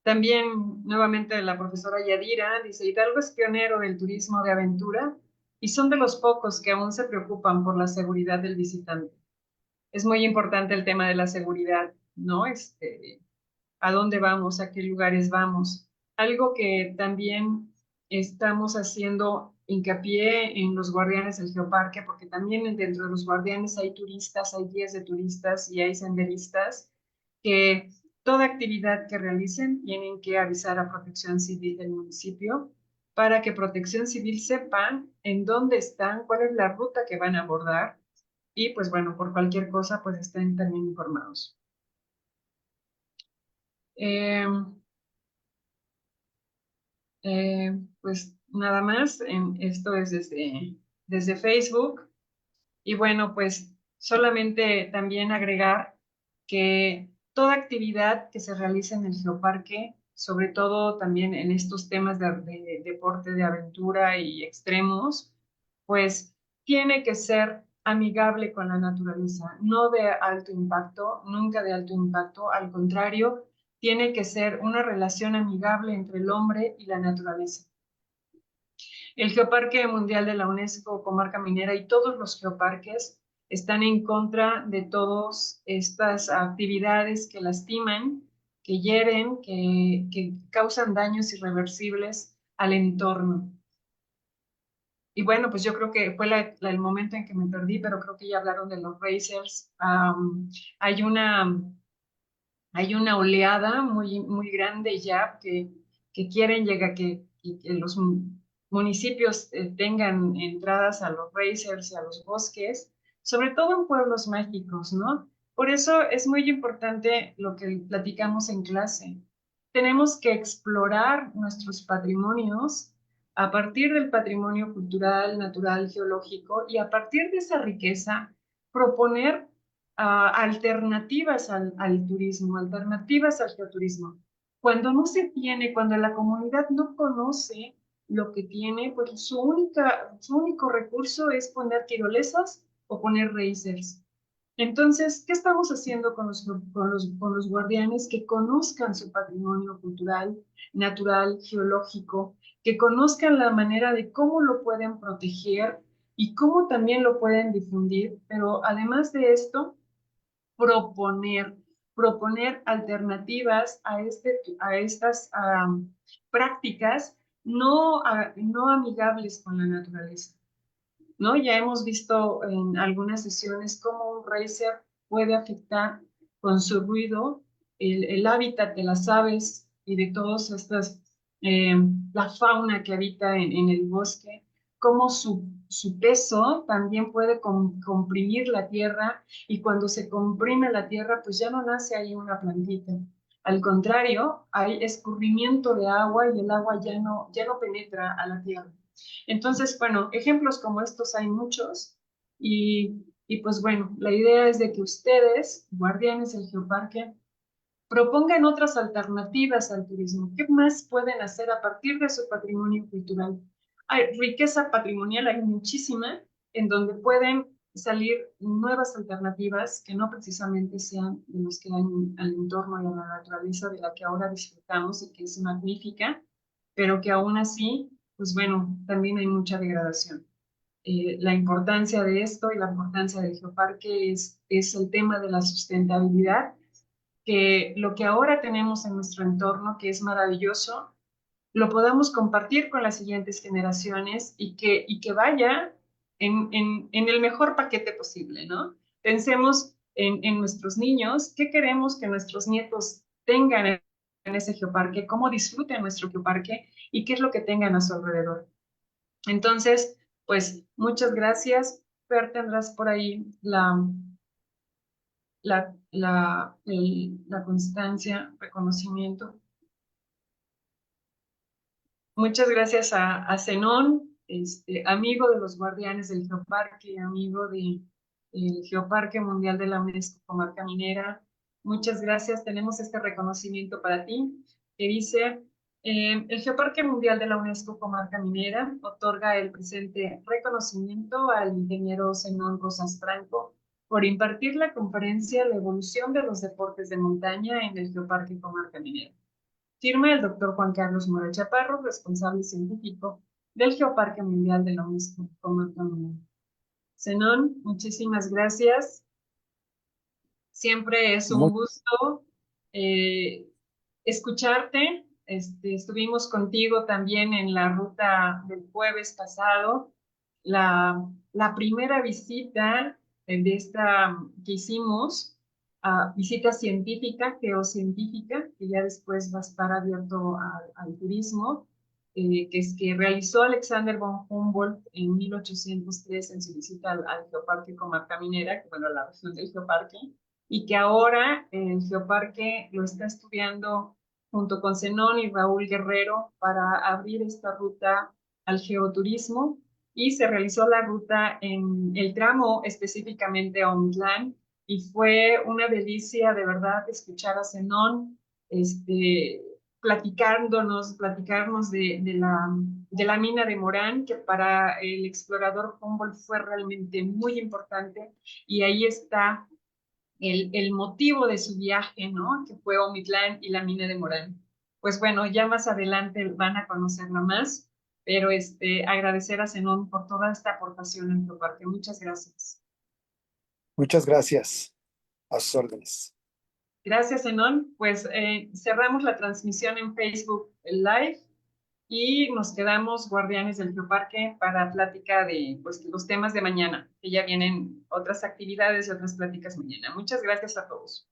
Speaker 2: También nuevamente la profesora Yadira dice, Hidalgo es pionero del turismo de aventura y son de los pocos que aún se preocupan por la seguridad del visitante. Es muy importante el tema de la seguridad, ¿no? A dónde vamos, a qué lugares vamos. Algo que también estamos haciendo hincapié en los guardianes del Geoparque, porque también dentro de los guardianes hay turistas, hay guías de turistas y hay senderistas, que toda actividad que realicen tienen que avisar a Protección Civil del municipio para que Protección Civil sepa en dónde están, cuál es la ruta que van a abordar y pues bueno, por cualquier cosa pues estén también informados. Eh, pues nada más, esto es desde Facebook. Y bueno, pues solamente también agregar que toda actividad que se realice en el Geoparque, sobre todo también en estos temas de deporte, de aventura y extremos, pues tiene que ser amigable con la naturaleza, no de alto impacto, nunca de alto impacto, al contrario, tiene que ser una relación amigable entre el hombre y la naturaleza. El Geoparque Mundial de la UNESCO, Comarca Minera y todos los geoparques están en contra de todas estas actividades que lastiman, que hieren, que causan daños irreversibles al entorno. Y bueno, pues yo creo que fue el momento en que me perdí, pero creo que ya hablaron de los racers. Hay una hay una oleada muy grande ya que quieren llegar, que los municipios tengan entradas a los racers y a los bosques, sobre todo en pueblos mágicos, ¿no? Por eso es muy importante lo que platicamos en clase. Tenemos que explorar nuestros patrimonios a partir del patrimonio cultural, natural, geológico, y a partir de esa riqueza proponer alternativas al turismo, alternativas al geoturismo. Cuando no se tiene, cuando la comunidad no conoce lo que tiene, pues su único recurso es poner tirolesas o poner racers. Entonces, ¿qué estamos haciendo con los guardianes? Que conozcan su patrimonio cultural, natural, geológico, que conozcan la manera de cómo lo pueden proteger y cómo también lo pueden difundir, pero además de esto, proponer, proponer alternativas a estas prácticas no amigables con la naturaleza, ¿no? Ya hemos visto en algunas sesiones cómo un racer puede afectar con su ruido el hábitat de las aves y de todas estas, la fauna que habita en el bosque, cómo su peso también puede comprimir la tierra, y cuando se comprime la tierra, pues ya no nace ahí una plantita. Al contrario, hay escurrimiento de agua y el agua ya no penetra a la tierra. Entonces, bueno, ejemplos como estos hay muchos y pues bueno, la idea es de que ustedes, guardianes del geoparque, propongan otras alternativas al turismo. ¿Qué más pueden hacer a partir de su patrimonio cultural? Hay riqueza patrimonial, hay muchísima, en donde pueden salir nuevas alternativas que no precisamente sean de los que dan al entorno y a la naturaleza de la que ahora disfrutamos y que es magnífica, pero que aún así, pues bueno, también hay mucha degradación. La importancia de esto y la importancia del geoparque es el tema de la sustentabilidad, que lo que ahora tenemos en nuestro entorno, que es maravilloso, lo podamos compartir con las siguientes generaciones y que vaya en el mejor paquete posible, ¿no? Pensemos en nuestros niños, qué queremos que nuestros nietos tengan en ese geoparque, cómo disfruten nuestro geoparque y qué es lo que tengan a su alrededor. Entonces, pues muchas gracias. Fer, tendrás por ahí la constancia, reconocimiento. Muchas gracias a Zenón, amigo de los guardianes del Geoparque, amigo del Geoparque Mundial de la UNESCO Comarca Minera. Muchas gracias. Tenemos este reconocimiento para ti que dice, el Geoparque Mundial de la UNESCO Comarca Minera otorga el presente reconocimiento al ingeniero Zenón Rosas Franco por impartir la conferencia La evolución de los deportes de montaña en el Geoparque Comarca Minera. Firma el doctor Juan Carlos Mora Chaparro, responsable científico del Geoparque Mundial de la UNESCO Comarca Minera. Zenón, muchísimas gracias. Siempre es un gusto escucharte. Estuvimos contigo también en la ruta del jueves pasado. La primera visita de esta que hicimos, visita científica, geocientífica, que ya después va a estar abierto al turismo, que realizó Alexander von Humboldt en 1803 en su visita al Geoparque Comarca Minera, que bueno, la región del Geoparque, y que ahora el Geoparque lo está estudiando junto con Zenón y Raúl Guerrero para abrir esta ruta al geoturismo, y se realizó la ruta en el tramo específicamente a Omitlán, y fue una delicia de verdad escuchar a Zenón, platicarnos de la mina de Morán, que para el explorador Humboldt fue realmente muy importante, y ahí está el motivo de su viaje, ¿no? Que fue Omitlán y la mina de Morán. Pues bueno, ya más adelante van a conocerla más, pero agradecer a Zenón por toda esta aportación en tu parte. Muchas gracias.
Speaker 3: Muchas gracias. A sus órdenes.
Speaker 2: Gracias, Zenón. Pues cerramos la transmisión en Facebook Live y nos quedamos guardianes del Geoparque para plática de pues, los temas de mañana, que ya vienen otras actividades y otras pláticas mañana. Muchas gracias a todos.